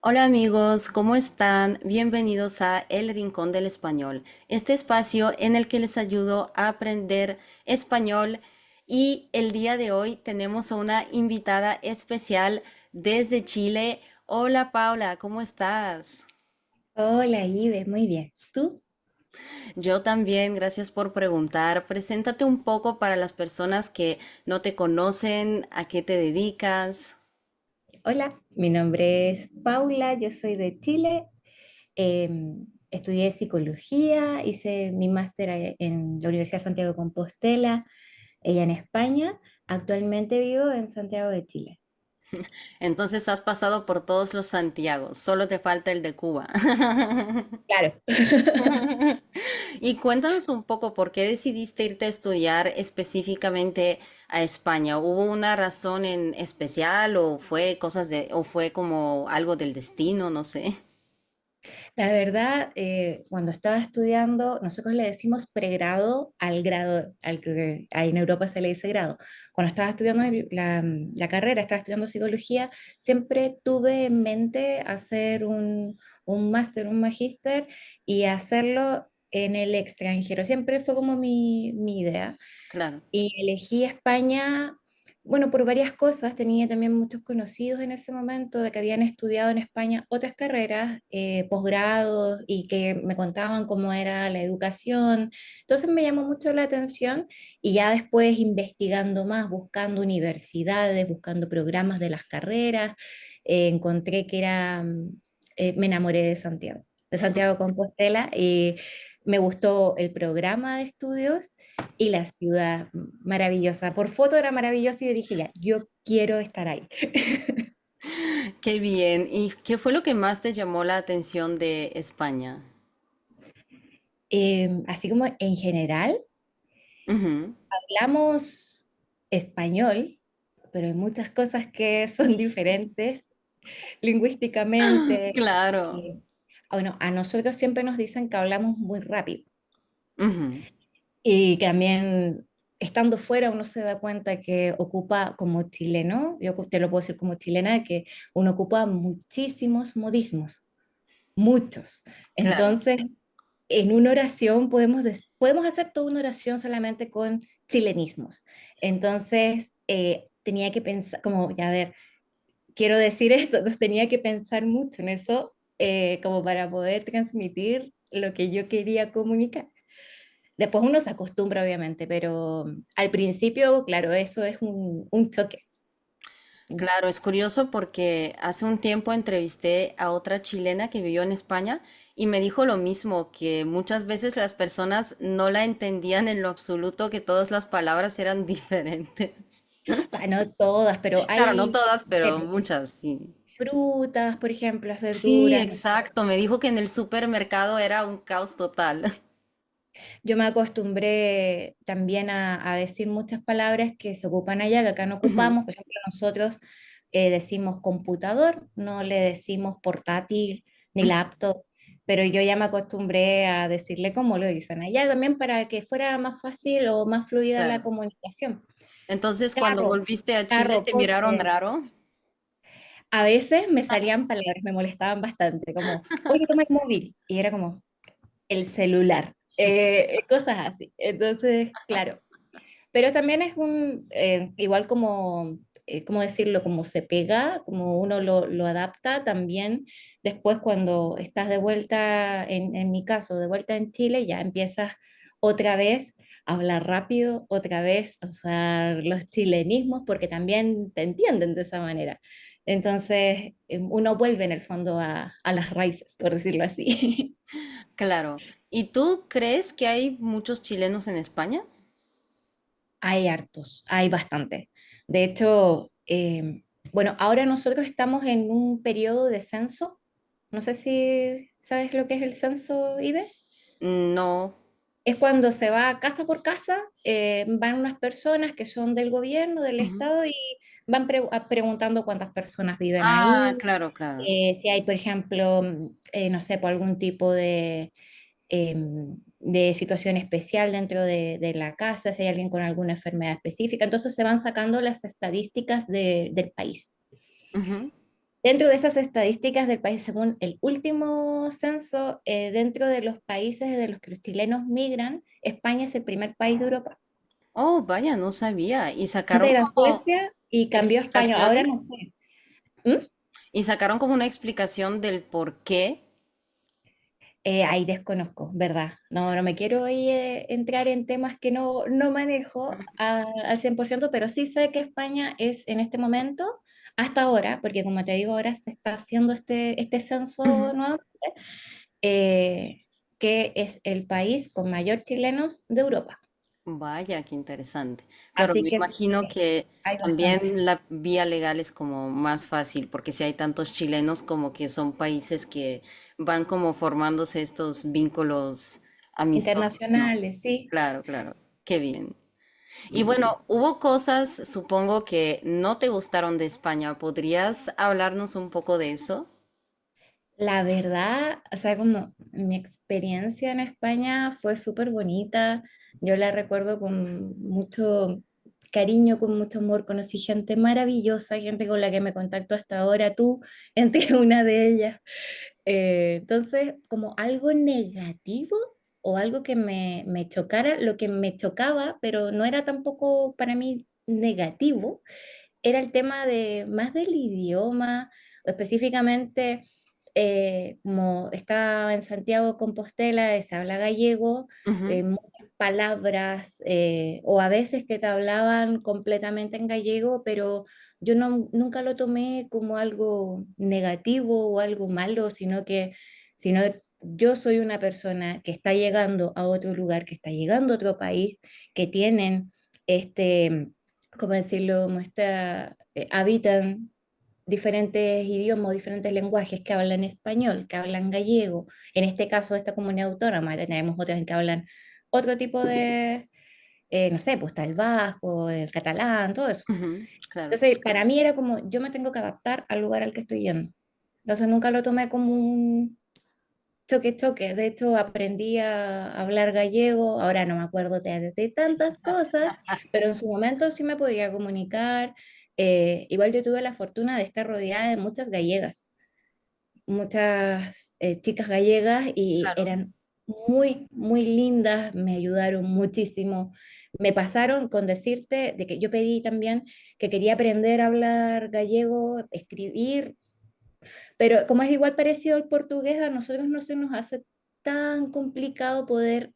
Hola amigos, ¿cómo están? Bienvenidos a El Rincón del Español, este espacio en el que les ayudo a aprender español y el día de hoy tenemos a una invitada especial desde Chile. Hola Paula, ¿cómo estás? Hola, Ives, muy bien. ¿Tú? Yo también, gracias por preguntar. Preséntate un poco para las personas que no te conocen, a qué te dedicas. Hola, mi nombre es Paula, yo soy de Chile. Estudié psicología, hice mi máster en la Universidad de Santiago de Compostela, ella en España. Actualmente vivo en Santiago de Chile. Entonces has pasado por todos los Santiagos, solo te falta el de Cuba. Claro. Y cuéntanos un poco por qué decidiste irte a estudiar específicamente a España. ¿Hubo una razón en especial o fue o fue como algo del destino, no sé? La verdad, cuando estaba estudiando, nosotros le decimos pregrado al grado, al que ahí en Europa se le dice grado. Cuando estaba estudiando la carrera, estaba estudiando psicología, siempre tuve en mente hacer un máster, un magíster y hacerlo en el extranjero. Siempre fue como mi idea. Claro. Y elegí España, bueno, por varias cosas. Tenía también muchos conocidos en ese momento de que habían estudiado en España otras carreras, posgrados, y que me contaban cómo era la educación. Entonces me llamó mucho la atención y ya después investigando más, buscando universidades, buscando programas de las carreras, encontré que me enamoré de Santiago de Compostela, y me gustó el programa de estudios y la ciudad maravillosa. Por foto era maravilloso y yo dije, ya, yo quiero estar ahí. Qué bien. ¿Y qué fue lo que más te llamó la atención de España? Así como en general, Ujú. hablamos español, pero hay muchas cosas que son diferentes lingüísticamente. Claro. Eh, bueno, a nosotros siempre nos dicen que hablamos muy rápido Ujú. y que también estando fuera uno se da cuenta que ocupa como chileno, yo te lo puedo decir como chilena, que uno ocupa muchísimos modismos, muchos. Claro. Entonces, en una oración podemos hacer toda una oración solamente con chilenismos. Entonces, tenía que pensar, como, ya a ver, quiero decir esto, entonces tenía que pensar mucho en eso, como para poder transmitir lo que yo quería comunicar. Después uno se acostumbra, obviamente, pero al principio, claro, eso es un choque. Claro, es curioso porque hace un tiempo entrevisté a otra chilena que vivió en España y me dijo lo mismo, que muchas veces las personas no la entendían en lo absoluto, que todas las palabras eran diferentes. O sea, no todas, pero Claro, no hay todas, pero muchas, sí. frutas, por ejemplo, las Sí, verduras. exacto. Me dijo que en el supermercado era un caos total. Yo me acostumbré también a decir muchas palabras que se ocupan allá, que acá no Ujú. ocupamos. Por ejemplo, nosotros decimos computador, no le decimos portátil ni laptop, pero yo ya me acostumbré a decirle como lo dicen allá también para que fuera más fácil o más fluida la Claro. comunicación. Entonces, cuando Carro, volviste a Chile, carro, ¿te miraron coche. raro? A veces me salían palabras, me molestaban bastante, como, oye, toma el móvil. Y era como, el celular, cosas así. Entonces, claro. Pero también es igual como, ¿cómo decirlo? Como se pega, como uno lo adapta también. Después cuando estás de vuelta, en mi caso, de vuelta en Chile, ya empiezas otra vez a hablar rápido, otra vez a usar los chilenismos, porque también te entienden de esa manera. Entonces, uno vuelve en el fondo a las raíces, por decirlo así. Claro. ¿Y tú crees que hay muchos chilenos en España? Hay hartos, hay bastante. De hecho, bueno, ahora nosotros estamos en un periodo de censo. No sé si sabes lo que es el censo, Ibe. No. Es cuando se va casa por casa, van unas personas que son del gobierno, del Ujú. estado, y van preguntando cuántas personas viven Ah, ahí, claro, claro. si hay, por ejemplo, no sé, por algún tipo de situación especial dentro de la casa, si hay alguien con alguna enfermedad específica. Entonces se van sacando las estadísticas del país. Ujú. Dentro de esas estadísticas del país, según el último censo, dentro de los países de los que los chilenos migran, España es el primer país de Europa. Oh, vaya, no sabía. Y Antes sacaron era como Suecia y cambió a España, ahora explicación, no sé. ¿Mm? y sacaron como una explicación del por qué. Ahí desconozco, ¿verdad? No, no me quiero ahí, entrar en temas que no manejo al 100%, pero sí sé que España es en este momento, hasta ahora, porque como te digo, ahora se está haciendo este censo Ujú. nuevamente, eh, que es el país con mayor chilenos de Europa. Vaya, qué interesante. Claro, Así me que sí, imagino que hay bastante. también la vía legal es como más fácil, porque si hay tantos chilenos como que son países que van como formándose estos vínculos amistosos, ¿no? Internacionales, sí. Claro, claro, qué bien. Y bueno, hubo cosas, supongo que no te gustaron de España. ¿Podrías hablarnos un poco de eso? La verdad, o sea, como mi experiencia en España fue súper bonita. Yo la recuerdo con mucho cariño, con mucho amor. Conocí gente maravillosa, gente con la que me contacto hasta ahora, tú entre una de ellas. Entonces, como algo negativo o algo que me chocara, lo que me chocaba, pero no era tampoco para mí negativo, era el tema de más del idioma, o específicamente, como está en Santiago de Compostela, se habla gallego, Ujú, muchas palabras, o a veces que te hablaban completamente en gallego, pero yo nunca lo tomé como algo negativo o algo malo, sino yo soy una persona que está llegando a otro lugar, que está llegando a otro país, que tienen este, ¿cómo decirlo? Como habitan diferentes idiomas, diferentes lenguajes que hablan español, que hablan gallego. En este caso, esta comunidad autónoma, tenemos otras que hablan otro tipo de, no sé, pues está el vasco, el catalán, todo eso. ujú, claro. Entonces, para mí era como, yo me tengo que adaptar al lugar al que estoy yendo. Entonces, nunca lo tomé como un choque, choque. De hecho, aprendí a hablar gallego. Ahora no me acuerdo de tantas cosas, pero en su momento sí me podía comunicar. Igual yo tuve la fortuna de estar rodeada de muchas gallegas, muchas chicas gallegas y Claro. eran muy, muy lindas, me ayudaron muchísimo. Me pasaron con decirte de que yo pedí también que quería aprender a hablar gallego, escribir, pero como es igual parecido al portugués, a nosotros no se nos hace tan complicado poder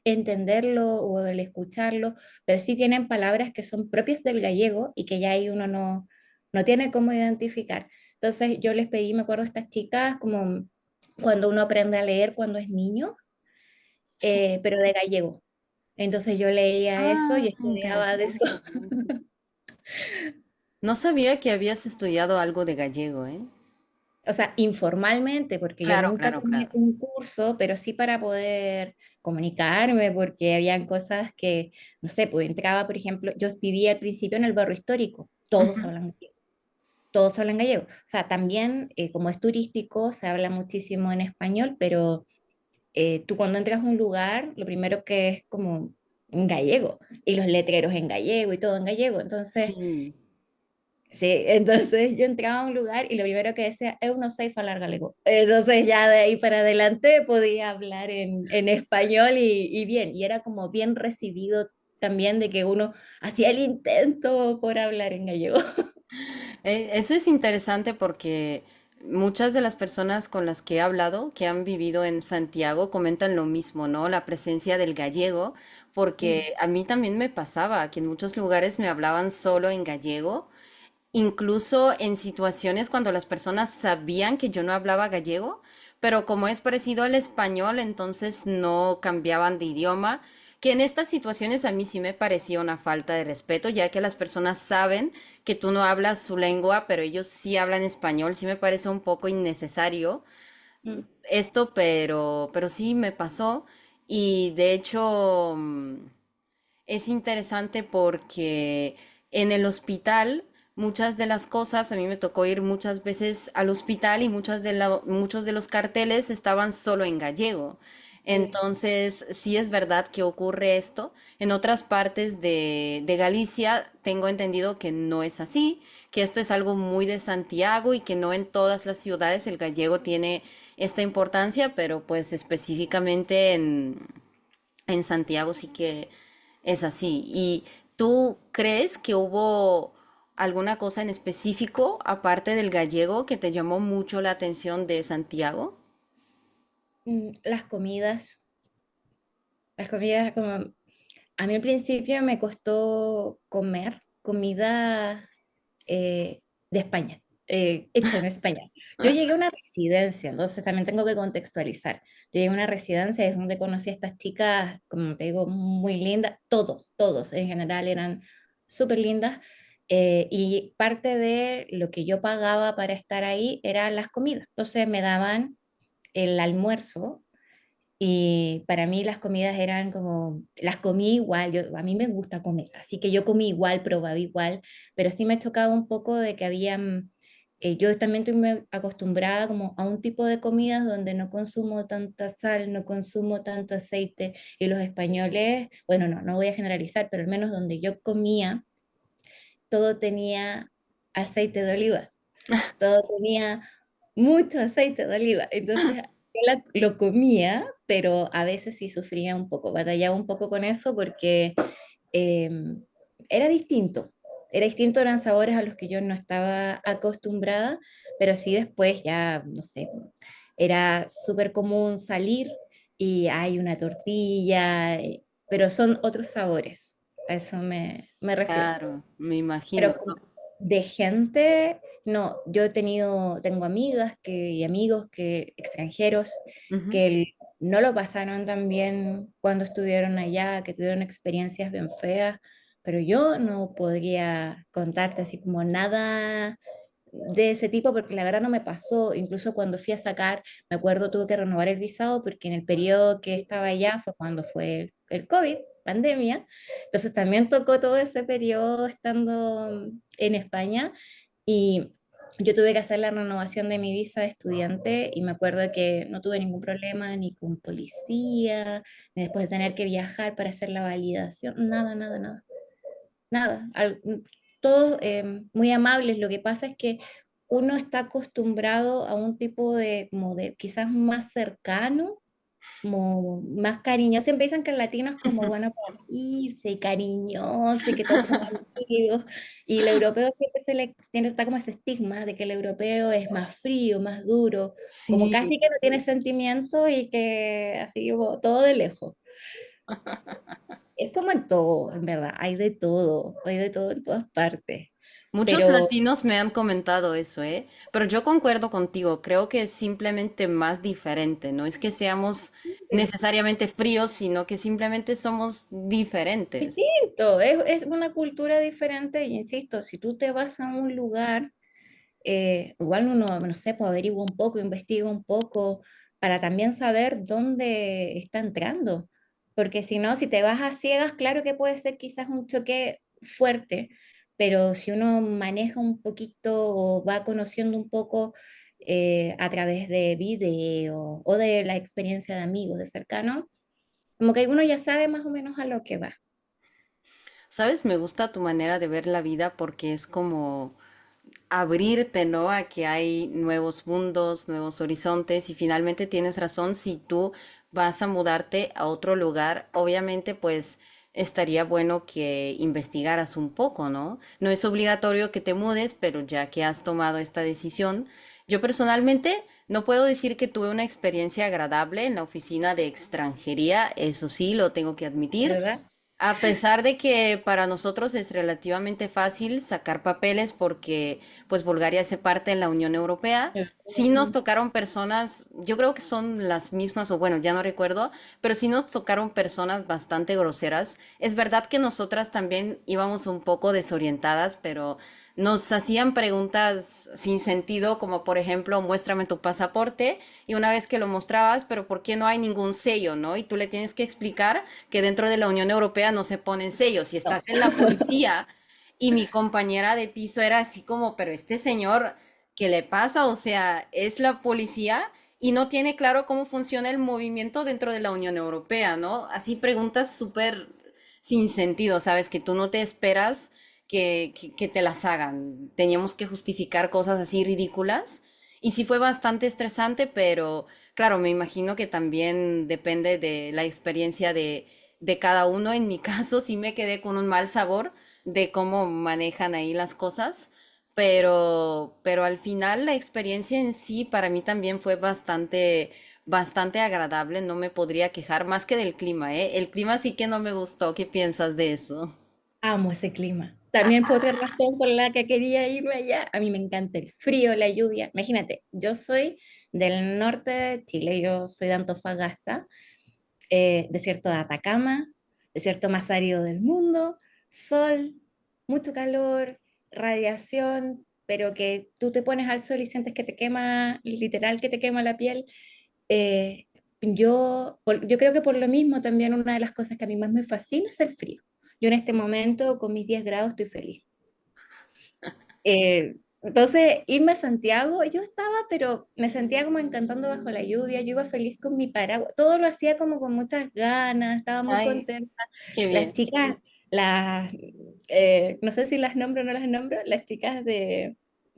entenderlo o el escucharlo, pero sí tienen palabras que son propias del gallego y que ya ahí uno no tiene cómo identificar. Entonces yo les pedí, me acuerdo a estas chicas, como cuando uno aprende a leer cuando es niño, Sí. pero de gallego. Entonces yo leía eso Ah, y estudiaba de eso. interesante. No sabía que habías estudiado algo de gallego, ¿eh? O sea, informalmente, porque yo Claro, nunca claro, tomé claro. un curso, pero sí para poder comunicarme, porque habían cosas que, no sé, pues entraba, por ejemplo, yo vivía al principio en el barrio histórico, Ujú. todos hablan gallego. O sea, también, como es turístico, se habla muchísimo en español, pero tú cuando entras a un lugar, lo primero que es como en gallego, y los letreros en gallego y todo en gallego. Entonces, Sí. sí, entonces yo entraba a un lugar y lo primero que decía, eu no sei falar galego. Entonces ya de ahí para adelante podía hablar en español y bien, y era como bien recibido también de que uno hacía el intento por hablar en gallego. Eso es interesante porque muchas de las personas con las que he hablado, que han vivido en Santiago, comentan lo mismo, ¿no? La presencia del gallego, Mm, porque a mí también me pasaba que en muchos lugares me hablaban solo en gallego. Incluso en situaciones cuando las personas sabían que yo no hablaba gallego, pero como es parecido al español, entonces no cambiaban de idioma, que en estas situaciones a mí sí me parecía una falta de respeto, ya que las personas saben que tú no hablas su lengua, pero ellos sí hablan español, sí me parece un poco innecesario mm. esto, pero sí me pasó y de hecho es interesante porque en el hospital muchas de las cosas, a mí me tocó ir muchas veces al hospital y muchos de los carteles estaban solo en gallego. Sí. Entonces, sí es verdad que ocurre esto. En otras partes de Galicia tengo entendido que no es así, que esto es algo muy de Santiago y que no en todas las ciudades el gallego tiene esta importancia, pero pues específicamente en Santiago sí que es así. ¿Y tú crees que hubo alguna cosa en específico, aparte del gallego, que te llamó mucho la atención de Santiago? Las comidas, como a mí al principio me costó comer comida de España, hecha en España. Yo llegué a una residencia, entonces también tengo que contextualizar. Yo llegué a una residencia, es donde conocí a estas chicas, como te digo, muy lindas, todos en general eran súper lindas. Y parte de lo que yo pagaba para estar ahí eran las comidas. Entonces me daban el almuerzo y para mí las comidas eran como, las comí igual, a mí me gusta comer, así que yo comí igual, probaba igual, pero sí me chocaba un poco de que había, yo también estoy muy acostumbrada como a un tipo de comidas donde no consumo tanta sal, no consumo tanto aceite, y los españoles, bueno, no voy a generalizar, pero al menos donde yo comía, todo tenía aceite de oliva, todo tenía mucho aceite de oliva. Entonces, lo comía, pero a veces sí sufría un poco, batallaba un poco con eso porque eh, era distinto. Era distinto, eran sabores a los que yo no estaba acostumbrada, pero sí después ya, no sé, era súper común salir y hay una tortilla, pero son otros sabores. A eso me refiero. Claro, me imagino. Pero de gente, no, yo tengo amigas y amigos extranjeros Ujú. que no lo pasaron tan bien cuando estuvieron allá, que tuvieron experiencias bien feas, pero yo no podría contarte así como nada de ese tipo porque la verdad no me pasó, incluso cuando fui a sacar, me acuerdo tuve que renovar el visado porque en el periodo que estaba allá fue cuando fue el COVID, pandemia, entonces también tocó todo ese periodo estando en España y yo tuve que hacer la renovación de mi visa de estudiante y me acuerdo que no tuve ningún problema ni con policía, ni después de tener que viajar para hacer la validación, nada. Todos muy amables. Lo que pasa es que uno está acostumbrado a un tipo de, como de quizás más cercano, como más cariñoso. Siempre dicen que el latino es como bueno para irse y cariñoso y que todos son amigos. Y el europeo siempre está como ese estigma de que el europeo es más frío, más duro, como Sí, casi que no tiene sentimiento y que así como todo de lejos. Es como en todo, en verdad, hay de todo en todas partes. muchos Pero latinos me han comentado eso, ¿eh? Pero yo concuerdo contigo, creo que es simplemente más diferente, no es que seamos necesariamente fríos, sino que simplemente somos diferentes. distinto, es una cultura diferente, y insisto, si tú te vas a un lugar, igual uno, no sé, pues averigua un poco, investiga un poco, para también saber dónde está entrando. Porque si no, si te vas a ciegas, claro que puede ser quizás un choque fuerte, pero si uno maneja un poquito o va conociendo un poco a través de video o de la experiencia de amigos, de cercanos, como que uno ya sabe más o menos a lo que va. ¿Sabes? Me gusta tu manera de ver la vida porque es como abrirte, ¿no? A que hay nuevos mundos, nuevos horizontes y finalmente tienes razón, si tú vas a mudarte a otro lugar, obviamente pues estaría bueno que investigaras un poco, ¿no? No es obligatorio que te mudes, pero ya que has tomado esta decisión, yo personalmente no puedo decir que tuve una experiencia agradable en la oficina de extranjería, eso sí, lo tengo que admitir. ¿Verdad? A pesar de que para nosotros es relativamente fácil sacar papeles porque pues Bulgaria hace parte de la Unión Europea, sí nos tocaron personas, yo creo que son las mismas o bueno, ya no recuerdo, pero sí nos tocaron personas bastante groseras. Es verdad que nosotras también íbamos un poco desorientadas, pero nos hacían preguntas sin sentido, como por ejemplo, muéstrame tu pasaporte, y una vez que lo mostrabas, pero ¿por qué no hay ningún sello, no? Y tú le tienes que explicar que dentro de la Unión Europea no se ponen sellos. Si No. estás en la policía y mi compañera de piso era así como, pero este señor, ¿qué le pasa? O sea, es la policía y no tiene claro cómo funciona el movimiento dentro de la Unión Europea, ¿no? Así preguntas súper sin sentido, ¿sabes? Que tú no te esperas que te las hagan. Teníamos que justificar cosas así ridículas. Y sí fue bastante estresante, pero claro, me imagino que también depende de la experiencia de cada uno. En mi caso, sí me quedé con un mal sabor de cómo manejan ahí las cosas, pero al final la experiencia en sí para mí también fue bastante agradable, no me podría quejar más que del clima, ¿eh? El clima sí que no me gustó, ¿qué piensas de eso? Amo ese clima. También fue otra razón por la que quería irme allá. A mí me encanta el frío, la lluvia. Imagínate, yo soy del norte de Chile, yo soy de Antofagasta, desierto de Atacama, desierto más árido del mundo, sol, mucho calor, radiación, pero que tú te pones al sol y sientes que te quema, literal que te quema la piel. Eh, yo creo que por lo mismo también una de las cosas que a mí más me fascina es el frío. Yo en este momento con mis 10 grados estoy feliz. Entonces, irme a Santiago, yo estaba, pero me sentía como encantando bajo la lluvia, yo iba feliz con mi paraguas, todo lo hacía como con muchas ganas, estaba muy Ay, contenta. qué Las bien. chicas, las, no sé si las nombro o no las nombro, las chicas de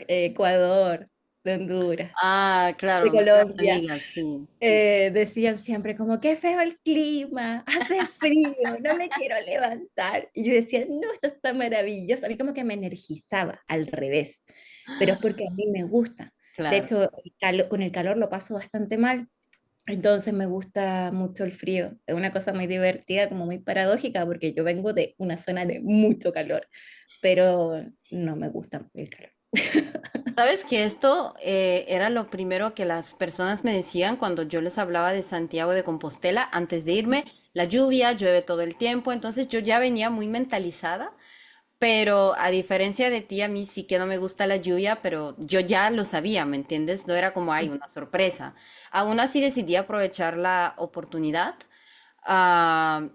Ecuador, de Honduras, Ah, de claro, nuestras Colombia, amigas, sí. decían siempre como, qué feo el clima, hace frío, no me quiero levantar. Y yo decía, no, esto está maravilloso. A mí como que me energizaba, al revés, pero es porque a mí me gusta. De Claro. hecho, con el calor lo paso bastante mal, entonces me gusta mucho el frío. Es una cosa muy divertida, como muy paradójica, porque yo vengo de una zona de mucho calor, pero no me gusta el calor. Sabes que esto era lo primero que las personas me decían cuando yo les hablaba de Santiago de Compostela antes de irme. La lluvia, llueve todo el tiempo, entonces yo ya venía muy mentalizada, pero a diferencia de ti, a mí sí que no me gusta la lluvia, pero yo ya lo sabía, ¿me entiendes? No era como, hay una sorpresa. Aún así decidí aprovechar la oportunidad.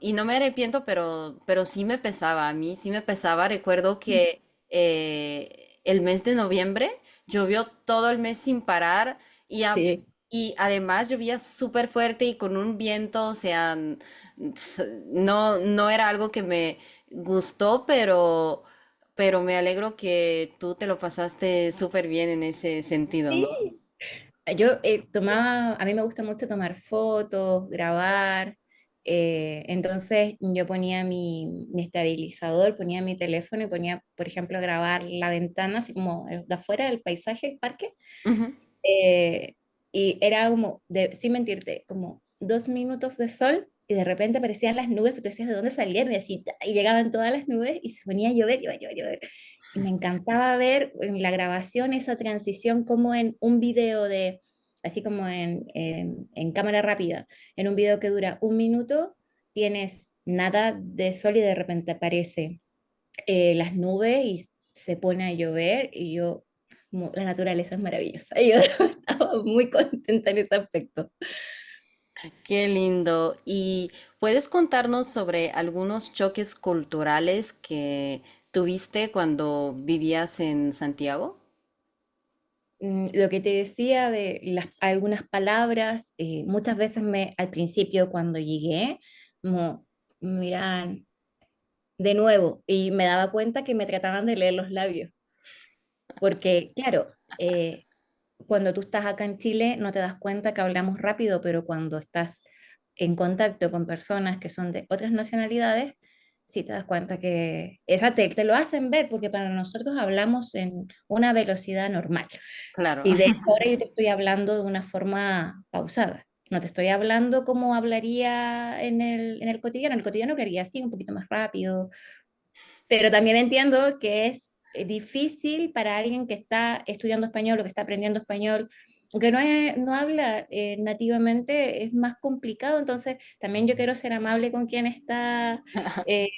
Y no me arrepiento, pero sí me pesaba, a mí sí me pesaba. Recuerdo que el mes de noviembre llovió todo el mes sin parar Sí. y además llovía súper fuerte y con un viento, o sea, no era algo que me gustó, pero me alegro que tú te lo pasaste súper bien en ese sentido, ¿no? Sí. Yo tomaba, a mí me gusta mucho tomar fotos, grabar, entonces yo ponía mi estabilizador, ponía mi teléfono y ponía, por ejemplo, grabar la ventana, así como de afuera del paisaje, el parque, Ujú. eh, y era como, sin mentirte, como 2 minutos de sol y de repente aparecían las nubes, pero tú decías de dónde salían y, así, y llegaban todas las nubes y se ponía a llover, llover, llover, llover. Y me encantaba ver en la grabación esa transición como en un video de, así como en cámara rápida, en un video que dura 1 minuto, tienes nada de sol y de repente aparece las nubes y se pone a llover y yo, la naturaleza es maravillosa. Y yo estaba muy contenta en ese aspecto. Qué lindo. ¿Y puedes contarnos sobre algunos choques culturales que tuviste cuando vivías en Santiago? Lo que te decía de algunas palabras, muchas veces al principio cuando llegué, como, miran, de nuevo, y me daba cuenta que me trataban de leer los labios, porque claro, cuando tú estás acá en Chile no te das cuenta que hablamos rápido, pero cuando estás en contacto con personas que son de otras nacionalidades, sí te das cuenta que esa te lo hacen ver, porque para nosotros hablamos en una velocidad normal. Claro. Y de hecho ahora yo te estoy hablando de una forma pausada. No te estoy hablando como hablaría en el cotidiano. En el cotidiano hablaría así, un poquito más rápido, pero también entiendo que es difícil para alguien que está estudiando español o que está aprendiendo español, que no habla nativamente, es más complicado. Entonces, también yo quiero ser amable con quien está eh,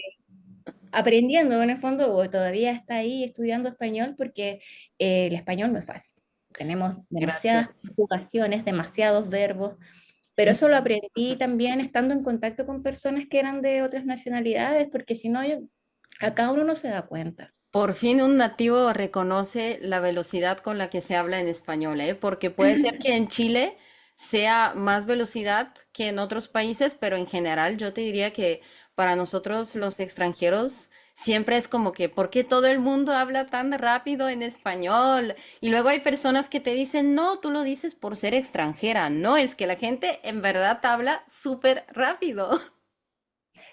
aprendiendo en el fondo o todavía está ahí estudiando español, porque el español no es fácil. Tenemos demasiadas Gracias. conjugaciones, demasiados verbos, pero eso lo aprendí también estando en contacto con personas que eran de otras nacionalidades, porque si no, acá uno no se da cuenta. Por fin un nativo reconoce la velocidad con la que se habla en español, ¿eh? Porque puede ser que en Chile sea más velocidad que en otros países, pero en general yo te diría que para nosotros los extranjeros siempre es como que, ¿por qué todo el mundo habla tan rápido en español? Y luego hay personas que te dicen, no, tú lo dices por ser extranjera. No, es que la gente en verdad habla súper rápido.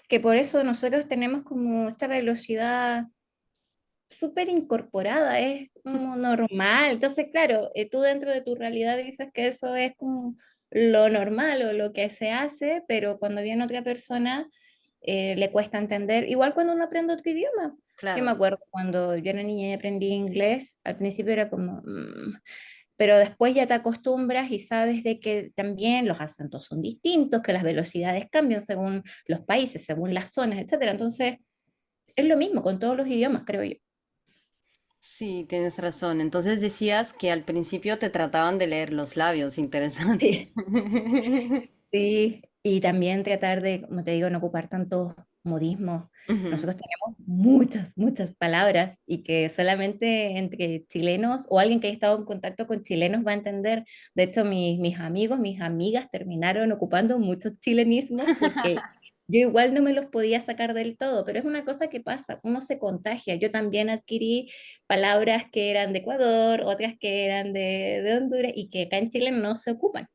Que por eso nosotros tenemos como esta velocidad súper incorporada, es como normal. Entonces, claro, tú dentro de tu realidad dices que eso es como lo normal o lo que se hace, pero cuando viene otra persona le cuesta entender. Igual cuando uno aprende otro idioma. Yo me Claro. acuerdo cuando yo era niña y aprendí inglés, al principio era como, pero después ya te acostumbras y sabes de que también los acentos son distintos, que las velocidades cambian según los países, según las zonas, etcétera. Entonces, es lo mismo con todos los idiomas, creo yo. Sí, tienes razón. Entonces decías que al principio te trataban de leer los labios. Interesante. Sí. Sí, y también tratar de, como te digo, no ocupar tantos modismos. Ujú. Nosotros tenemos muchas, muchas palabras y que solamente entre chilenos o alguien que haya estado en contacto con chilenos va a entender. De hecho, mis amigos, mis amigas terminaron ocupando muchos chilenismos porque yo igual no me los podía sacar del todo, pero es una cosa que pasa, uno se contagia. Yo también adquirí palabras que eran de Ecuador, otras que eran de Honduras y que acá en Chile no se ocupan,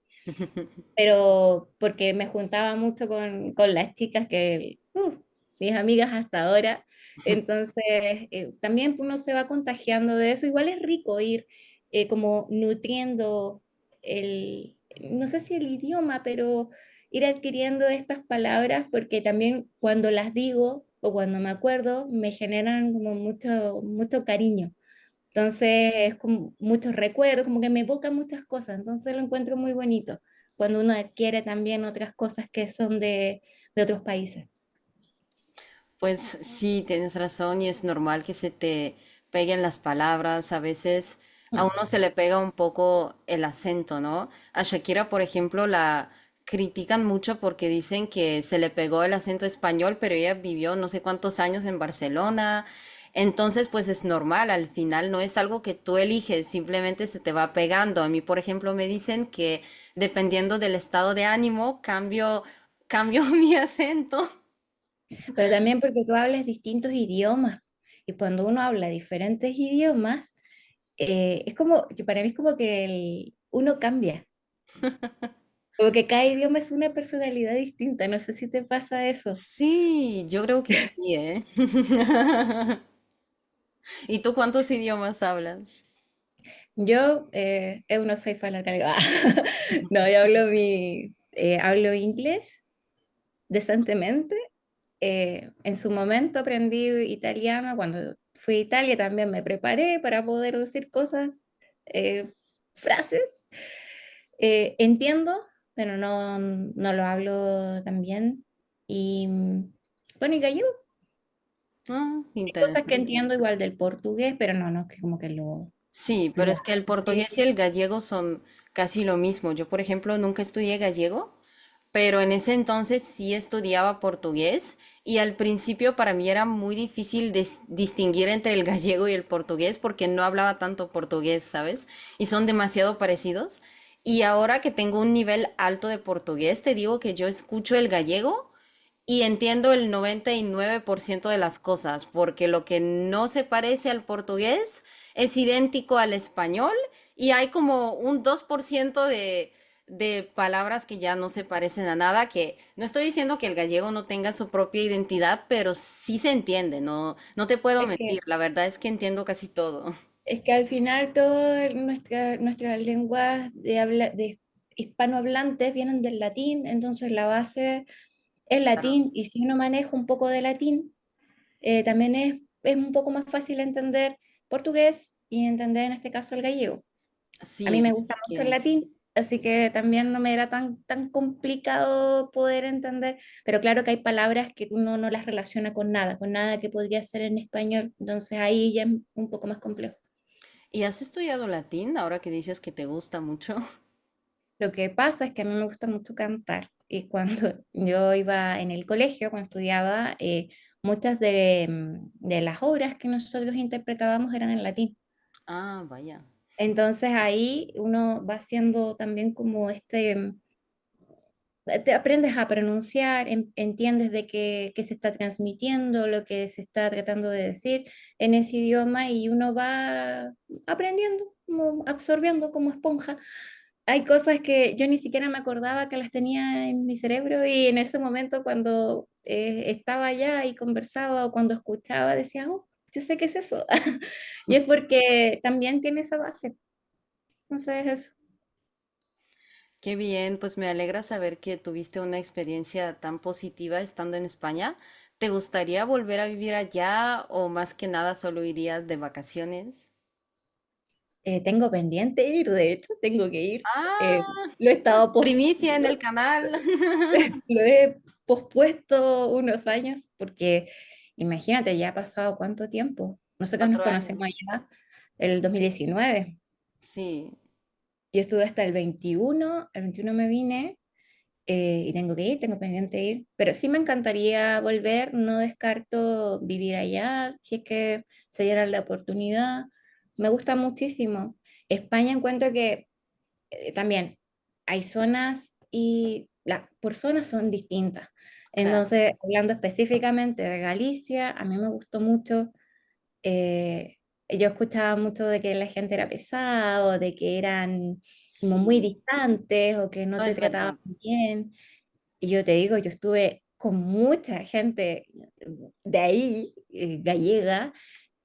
pero porque me juntaba mucho con las chicas que, mis amigas hasta ahora, entonces también uno se va contagiando de eso, igual es rico ir como nutriendo no sé si el idioma, pero ir adquiriendo estas palabras porque también cuando las digo o cuando me acuerdo me generan como mucho, mucho cariño. Entonces, es como muchos recuerdos, como que me evoca muchas cosas. Entonces, lo encuentro muy bonito cuando uno adquiere también otras cosas que son de otros países. Pues sí, tienes razón y es normal que se te peguen las palabras. A veces a Mm. uno se le pega un poco el acento, ¿no? A Shakira, por ejemplo, la critican mucho porque dicen que se le pegó el acento español, pero ella vivió no sé cuántos años en Barcelona. Entonces, pues es normal, al final no es algo que tú eliges, simplemente se te va pegando. A mí, por ejemplo, me dicen que dependiendo del estado de ánimo, cambio mi acento. Pero también porque tú hablas distintos idiomas. Y cuando uno habla diferentes idiomas, es como, que para mí es como que uno cambia. Como que cada idioma es una personalidad distinta. No sé si te pasa eso. Sí, yo creo que sí, ¿eh? ¿Y tú cuántos idiomas hablas? Yo no soy falangana. No, yo hablo inglés decentemente. En su momento aprendí italiano. Cuando fui a Italia también me preparé para poder decir cosas, eh, frases. Entiendo, pero no lo hablo tan bien. Y bueno, y gallego. Ah, Hay cosas que interesante. entiendo igual del portugués, pero no, que como que Sí, pero lo es que el hablé. portugués y el gallego son casi lo mismo. Yo, por ejemplo, nunca estudié gallego, pero en ese entonces sí estudiaba portugués y al principio para mí era muy difícil distinguir entre el gallego y el portugués porque no hablaba tanto portugués, ¿sabes? Y son demasiado parecidos. Y ahora que tengo un nivel alto de portugués, te digo que yo escucho el gallego y entiendo el 99% de las cosas, porque lo que no se parece al portugués es idéntico al español y hay como un 2% de palabras que ya no se parecen a nada, que no estoy diciendo que el gallego no tenga su propia identidad, pero sí se entiende, no te puedo Es mentir, que la verdad es que entiendo casi todo. Es que al final todas nuestras lenguas de hispanohablantes vienen del latín, entonces la base es Claro. latín, y si uno maneja un poco de latín, también es un poco más fácil entender portugués y entender en este caso el gallego. A mí Sí, me gusta sí mucho el que es. latín, así que también no me era tan complicado poder entender, pero claro que hay palabras que uno no las relaciona con nada que podría ser en español, entonces ahí ya es un poco más complejo. ¿Y has estudiado latín ahora que dices que te gusta mucho? Lo que pasa es que a mí me gusta mucho cantar y cuando yo iba en el colegio, cuando estudiaba, muchas de las obras que nosotros interpretábamos eran en latín. Ah, vaya. Entonces ahí uno va haciendo también como te aprendes a pronunciar, entiendes de qué se está transmitiendo, lo que se está tratando de decir en ese idioma y uno va aprendiendo, como absorbiendo como esponja. Hay cosas que yo ni siquiera me acordaba que las tenía en mi cerebro y en ese momento cuando estaba allá y conversaba o cuando escuchaba decía, oh, yo sé qué es eso. Y es porque también tiene esa base. Entonces eso. Qué bien, pues me alegra saber que tuviste una experiencia tan positiva estando en España. ¿Te gustaría volver a vivir allá o más que nada solo irías de vacaciones? Tengo pendiente ir, de hecho, tengo que ir. Eh, Ah, lo he estado primicia en el canal. lo he pospuesto unos años porque imagínate, ya ha pasado cuánto tiempo. Nosotros nos Cuatro conocemos años. allá el 2019. Sí, Yo estuve hasta el 21 me vine y tengo que ir, tengo pendiente ir, pero sí me encantaría volver, no descarto vivir allá, si es que se diera la oportunidad. Me gusta muchísimo. España encuentro que también hay zonas y por zonas son distintas. claro. Entonces, hablando específicamente de Galicia, a mí me gustó mucho. Yo escuchaba mucho de que la gente era pesada o de que eran como muy Sí, distantes o que no no te es trataban verdad. bien. Y yo te digo, yo estuve con mucha gente de ahí, gallega,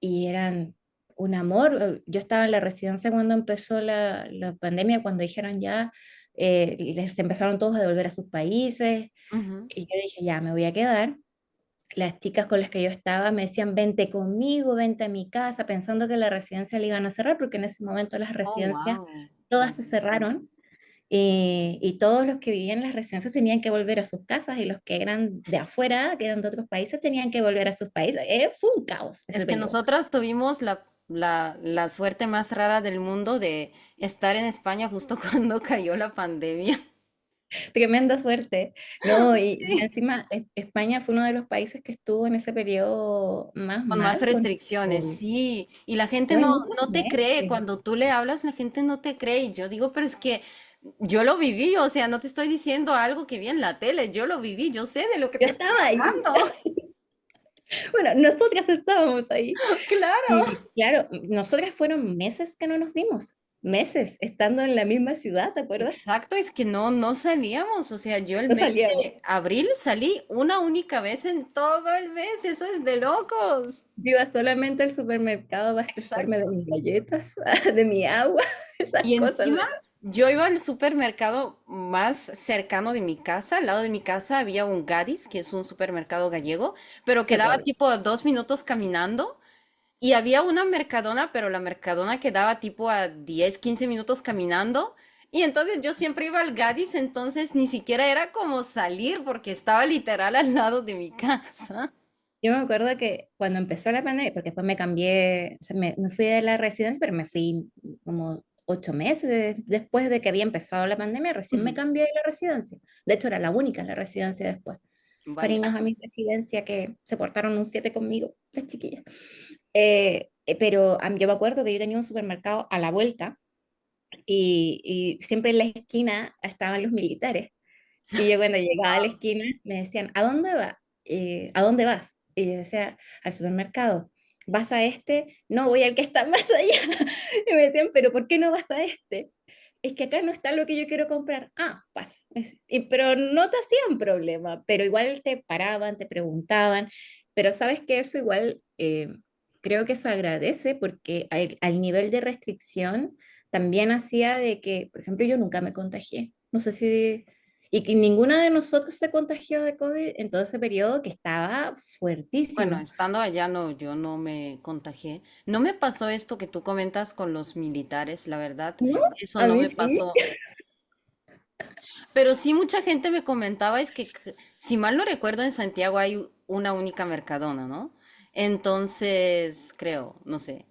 y eran un amor. Yo estaba en la residencia cuando empezó la pandemia, cuando dijeron ya, les empezaron todos a devolver a sus países, Ujú. y yo dije, ya, me voy a quedar. Las chicas con las que yo estaba me decían, vente conmigo, vente a mi casa, pensando que la residencia la iban a cerrar, porque en ese momento las Oh, residencias wow. todas se cerraron y todos los que vivían en las residencias tenían que volver a sus casas y los que eran de afuera, que eran de otros países, tenían que volver a sus países. Fue un caos ese Es que periodo. nosotras tuvimos la suerte más rara del mundo de estar en España justo cuando cayó la pandemia. Tremenda suerte. No, y Sí. encima España fue uno de los países que estuvo en ese periodo más Con más mal con el restricciones, COVID. sí. Y la gente Fue no, muchos no te cree. meses. Cuando tú le hablas, la gente no te cree. Y yo digo, pero es que yo lo viví, o sea, no te estoy diciendo algo que vi en la tele, yo lo viví, yo sé de lo que Yo te estoy estaba ahí. hablando. Bueno, nosotras estábamos ahí. Claro. Y claro, nosotras fueron meses que no nos vimos. Meses estando en la misma ciudad, ¿te acuerdas? Exacto, es que no salíamos, o sea, yo el No mes salíamos. de abril salí una única vez en todo el mes, eso es de locos. Yo iba solamente al supermercado a abastecerme Exacto. de mis galletas, de mi agua, esas Y cosas. encima, yo iba al supermercado más cercano de mi casa. Al lado de mi casa había un Gadis, que es un supermercado gallego, pero quedaba Recuerdo. tipo a 2 minutos caminando. Y había una Mercadona, pero la Mercadona quedaba tipo a 10 15 minutos caminando. Y entonces yo siempre iba al Gadis, entonces ni siquiera era como salir porque estaba literal al lado de mi casa. Yo me acuerdo que cuando empezó la pandemia, porque después me cambié, o sea, me fui de la residencia, pero me fui como 8 meses después de que había empezado la pandemia, recién me Ujú. cambié de la residencia. De hecho, era la única en la residencia después. Vaya. Cariños a mi residencia que se portaron un 7 conmigo, las chiquillas. Pero yo me acuerdo que yo tenía un supermercado a la vuelta y siempre en la esquina estaban los militares. Y yo cuando llegaba a la esquina me decían, ¿a dónde va? ¿A dónde vas? Y yo decía, al supermercado. ¿Vas a este? No, voy al que está más allá. Y me decían, ¿pero por qué no vas a este? Es que acá no está lo que yo quiero comprar. Ah, pasa. Pero no te hacían problema, pero igual te paraban, te preguntaban. Pero sabes que eso igual creo que se agradece porque al nivel de restricción también hacía de que, por ejemplo, yo nunca me contagié. No sé si y que ninguna de nosotros se contagió de COVID en todo ese periodo que estaba Bueno, fuertísimo. estando allá no, yo no me contagié. No me pasó esto que tú comentas con los militares, la verdad, ¿No? eso A no mí me sí. pasó. Pero sí mucha gente me comentaba es que, si mal no recuerdo, en Santiago hay una única Mercadona, ¿no? Entonces, creo, no sé.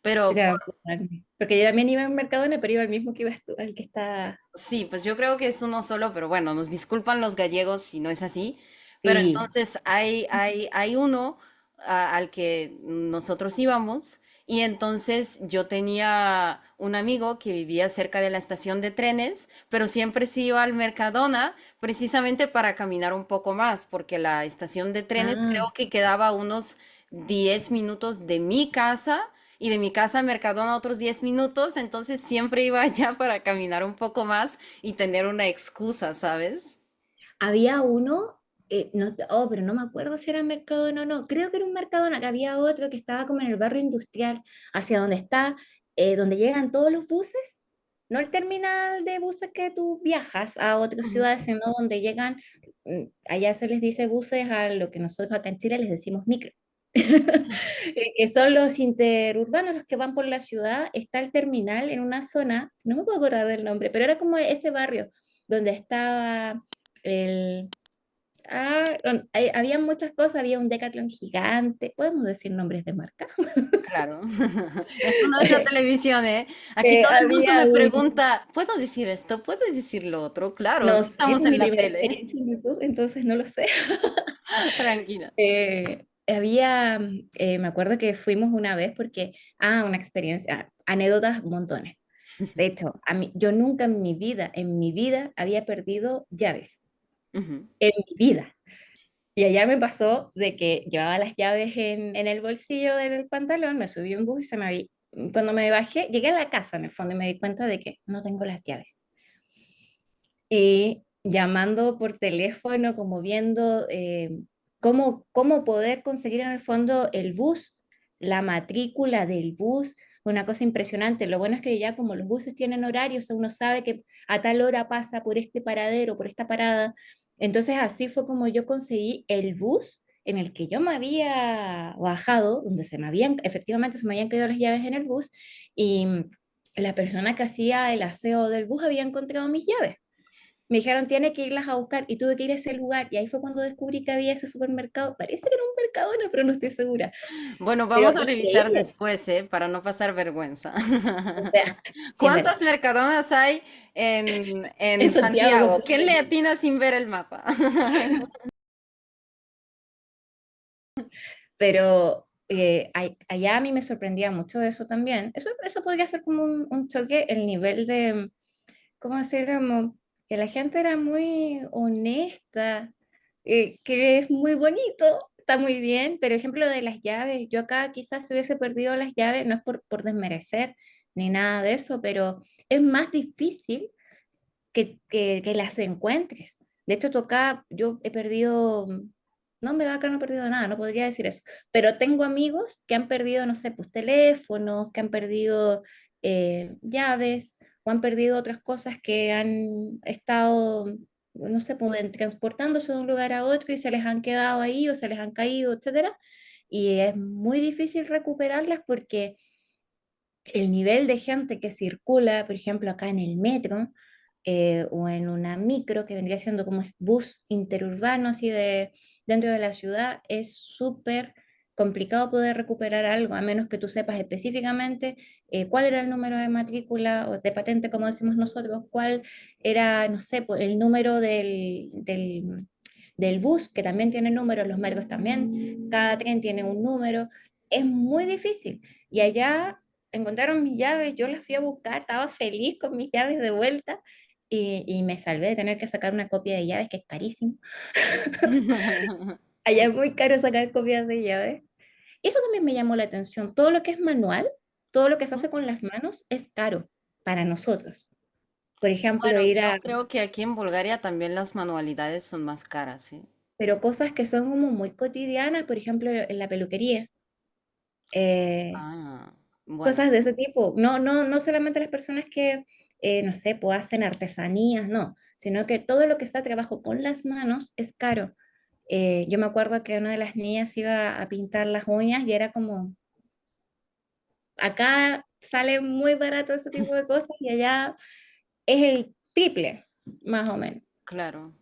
Pero Claro, claro. Porque yo también iba en Mercadona, pero iba al mismo que ibas tú, al que está. sí, pues yo creo que es uno solo, pero bueno, nos disculpan los gallegos si no es así. Pero Sí. entonces hay uno al que nosotros íbamos y entonces yo tenía un amigo que vivía cerca de la estación de trenes, pero siempre se iba al Mercadona precisamente para caminar un poco más, porque la estación de trenes creo Ah, que quedaba a unos 10 minutos de mi casa y de mi casa a Mercadona otros 10 minutos, entonces siempre iba allá para caminar un poco más y tener una excusa, ¿sabes? había uno, no, oh, pero no me acuerdo si era Mercadona o no, creo que era un Mercadona, que había otro que estaba como en el barrio industrial, hacia donde está, donde llegan todos los buses, no el terminal de buses que tú viajas a otras Ujú. ciudades, sino donde llegan, allá se les dice buses a lo que nosotros acá en Chile les decimos micro. Que son los interurbanos, los que van por la ciudad, está el terminal en una zona, no me puedo acordar del nombre, pero era como ese barrio donde estaba el... había muchas cosas, había un Decathlon gigante, podemos decir nombres de marca. Claro, esto no es la televisión, ¿eh? Aquí todo el mundo Había me un... pregunta, ¿puedo decir esto? ¿Puedo decir lo otro? Claro, no No sé, esa estamos es en mi la primera tele. experiencia en YouTube, entonces no lo sé. Tranquila. Había, me acuerdo que fuimos una vez porque, una experiencia, anécdotas montones. De hecho, yo nunca en mi vida había perdido llaves, Ujú. en mi vida. Y allá me pasó de que llevaba las llaves en el bolsillo del pantalón, me subí a un bus y cuando me bajé, llegué a la casa en el fondo y me di cuenta de que no tengo las llaves. Y llamando por teléfono, como viendo cómo poder conseguir en el fondo el bus, la matrícula del bus, una cosa impresionante. Lo bueno es que ya como los buses tienen horarios, uno sabe que a tal hora pasa por este paradero, por esta parada. Entonces así fue como yo conseguí el bus en el que yo me había bajado, donde efectivamente se me habían caído las llaves en el bus, y la persona que hacía el aseo del bus había encontrado mis llaves. Me dijeron, tiene que irlas a buscar y tuve que ir a ese lugar. Y ahí fue cuando descubrí que había ese supermercado. Parece que era un Mercadona, pero no estoy segura. Bueno, Pero vamos a revisar increíble. después, ¿eh? Para no pasar vergüenza. O sea, sí, es verdad. ¿Cuántas Mercadonas hay en En Santiago Santiago? ¿Quién le completamente. atina sin ver el mapa? Pero allá a mí me sorprendía mucho eso también. Eso podría ser como un choque, el nivel de, ¿cómo decirlo? Como que la gente era muy honesta, que es muy bonito, está muy bien, pero ejemplo de las llaves, yo acá quizás si hubiese perdido las llaves, no es por desmerecer ni nada de eso, pero es más difícil que las encuentres. De hecho, tú acá, yo he perdido, no, me acá no he perdido nada, no podría decir eso, pero tengo amigos que han perdido, no sé, pues teléfonos, que han perdido llaves o han perdido otras cosas que han estado, no sé, pues, transportándose de un lugar a otro y se les han quedado ahí o se les han caído, etcétera. Y es muy difícil recuperarlas porque el nivel de gente que circula, por ejemplo, acá en el metro o en una micro, que vendría siendo como bus interurbano, así de dentro de la ciudad, es súper complicado poder recuperar algo, a menos que tú sepas específicamente cuál era el número de matrícula o de patente, como decimos nosotros, cuál era, no sé, el número del bus, que también tiene números, los metros también, cada tren tiene un número, es muy difícil. Y allá encontraron mis llaves, yo las fui a buscar, estaba feliz con mis llaves de vuelta y me salvé de tener que sacar una copia de llaves, que es carísimo. Allá es muy caro sacar copias de llaves. Y eso también me llamó la atención. Todo lo que es manual, todo lo que se hace con las manos es caro para nosotros. Por ejemplo, Bueno, ir yo a, creo que aquí en Bulgaria también las manualidades son más caras, ¿sí? pero cosas que son como muy cotidianas, por ejemplo, en la peluquería. eh, Ah, bueno, Cosas de ese tipo. No solamente las personas que, no sé, pues hacen artesanías, no, sino que todo lo que sea trabajo con las manos es caro. Yo me acuerdo que una de las niñas iba a pintar las uñas y era como, acá sale muy barato ese tipo de cosas y allá es el triple, más o menos. claro.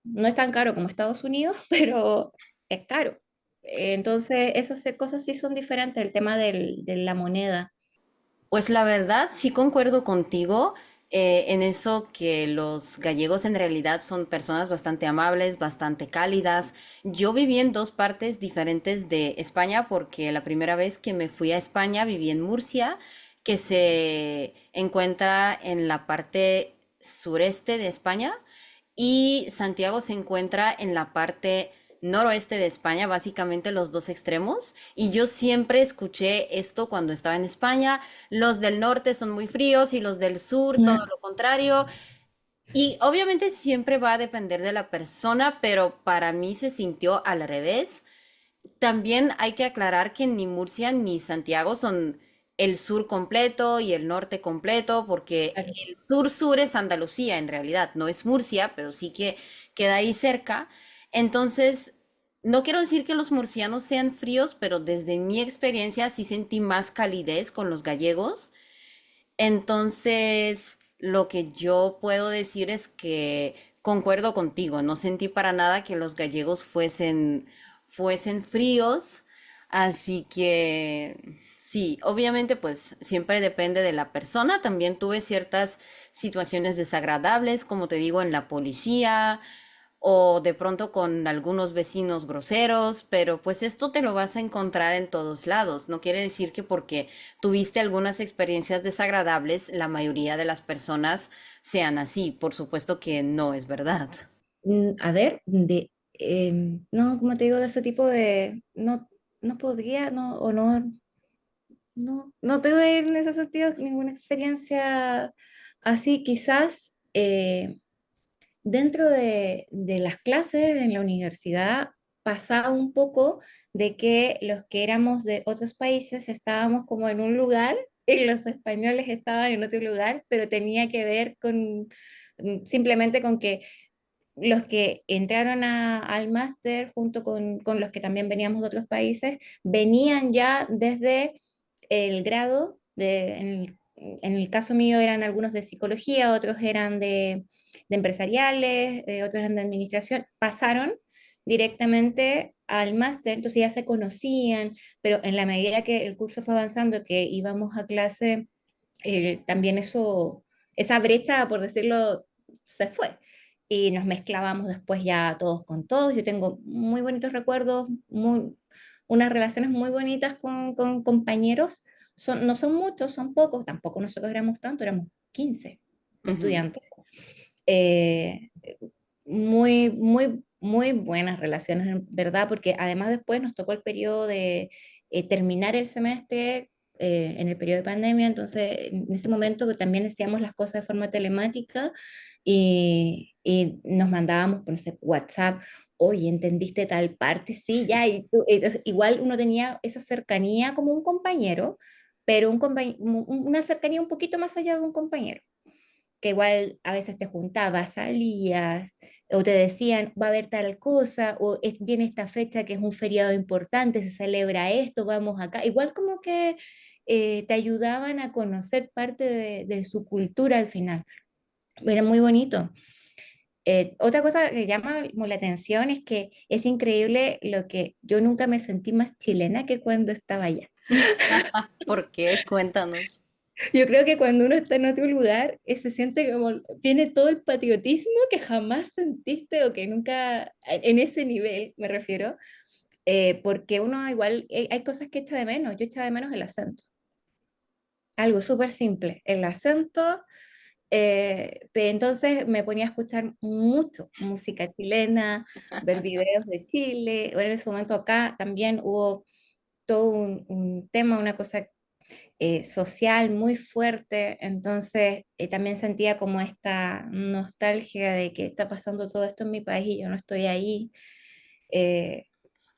No es tan caro como Estados Unidos, pero es caro. Entonces, esas cosas sí son diferentes, el tema de la moneda. Pues la verdad, sí concuerdo contigo. en eso que los gallegos en realidad son personas bastante amables, bastante cálidas. Yo viví en dos partes diferentes de España porque la primera vez que me fui a España viví en Murcia, que se encuentra en la parte sureste de España, y Santiago se encuentra en la parte noroeste de España, básicamente los dos extremos. Y yo siempre escuché esto cuando estaba en España: los del norte son muy fríos y los del sur todo Mm. lo contrario. Y obviamente siempre va a depender de la persona, pero para mí se sintió al revés. También hay que aclarar que ni Murcia ni Santiago son el sur completo y el norte completo, porque Claro. el sur-sur es Andalucía en realidad, no es Murcia, pero sí que queda ahí cerca. Entonces, no quiero decir que los murcianos sean fríos, pero desde mi experiencia sí sentí más calidez con los gallegos. Entonces, lo que yo puedo decir es que concuerdo contigo, no sentí para nada que los gallegos fuesen fríos, así que sí, obviamente pues siempre depende de la persona. También tuve ciertas situaciones desagradables, como te digo, en la policía o de pronto con algunos vecinos groseros, pero pues esto te lo vas a encontrar en todos lados. No quiere decir que porque tuviste algunas experiencias desagradables, la mayoría de las personas sean así. Por supuesto que no es verdad. A ver, no, como te digo, de ese tipo de, no, no podría, no, o no, no tuve en ese sentido ninguna experiencia así, quizás dentro de las clases en la universidad pasaba un poco de que los que éramos de otros países estábamos como en un lugar y los españoles estaban en otro lugar, pero tenía que ver con simplemente con que los que entraron al máster junto con los que también veníamos de otros países, venían ya desde el grado, en el caso mío eran algunos de psicología, otros eran de empresariales, otros eran de administración, pasaron directamente al máster, entonces ya se conocían, pero en la medida que el curso fue avanzando, que íbamos a clase, también eso, esa brecha, por decirlo, se fue. Y nos mezclábamos después ya todos con todos. Yo tengo muy bonitos recuerdos, unas relaciones muy bonitas con compañeros. No son muchos, son pocos, tampoco nosotros éramos tanto, éramos 15 Ujú. estudiantes. Eh, muy buenas relaciones, en verdad, porque además después nos tocó el periodo de terminar el semestre en el periodo de pandemia, entonces en ese momento que también hacíamos las cosas de forma telemática y nos mandábamos por no sé, WhatsApp, oye, ¿entendiste tal parte? Sí, ya, y tú, entonces, igual uno tenía esa cercanía como un compañero, pero una cercanía un poquito más allá de un compañero que igual a veces te juntabas, salías, o te decían, va a haber tal cosa, o viene esta fecha que es un feriado importante, se celebra esto, vamos acá. Igual como que te ayudaban a conocer parte de su cultura al final. Era muy bonito. Otra cosa que llama como la atención es que es increíble lo que yo nunca me sentí más chilena que cuando estaba allá. ¿Por qué? Cuéntanos. Yo creo que cuando uno está en otro lugar, se siente como, tiene todo el patriotismo que jamás sentiste o que nunca, en ese nivel me refiero, porque uno igual, hay cosas que echa de menos, yo echaba de menos el acento, algo súper simple, el acento, entonces me ponía a escuchar mucho música chilena, ver videos de Chile, bueno, en ese momento acá también hubo todo un tema, una cosa social muy fuerte, entonces también sentía como esta nostalgia de que está pasando todo esto en mi país y yo no estoy ahí. eh,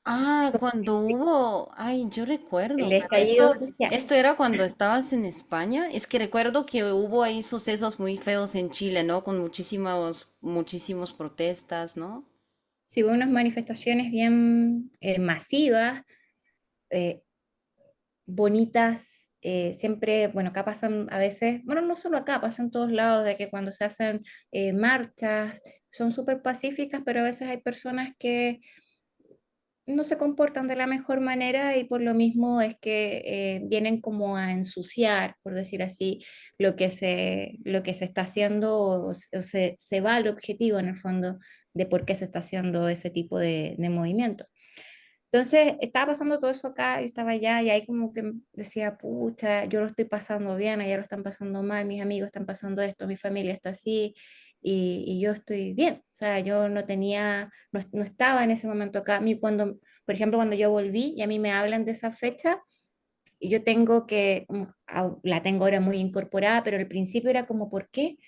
Ah, cuando hubo, ay, yo el recuerdo, pero estallido social. esto era cuando estabas en España. Es que recuerdo que hubo ahí sucesos muy feos en Chile, ¿no? Con muchísimos protestas, ¿no? Sí, hubo unas manifestaciones bien masivas, eh, bonitas. Siempre, bueno, acá pasan a veces, bueno, no solo acá, pasa en todos lados, de que cuando se hacen marchas son súper pacíficas, pero a veces hay personas que no se comportan de la mejor manera y por lo mismo es que vienen como a ensuciar, por decir así, lo que se está haciendo o se va al objetivo en el fondo de por qué se está haciendo ese tipo de movimiento. Entonces, estaba pasando todo eso acá, yo estaba allá y ahí como que decía, pucha, yo lo estoy pasando bien, allá lo están pasando mal, mis amigos están pasando esto, mi familia está así y yo estoy bien. O sea, yo no tenía, no estaba en ese momento acá. A mí cuando, por ejemplo, cuando yo volví y a mí me hablan de esa fecha, y yo tengo que, la tengo ahora muy incorporada, pero al principio era como, ¿por qué?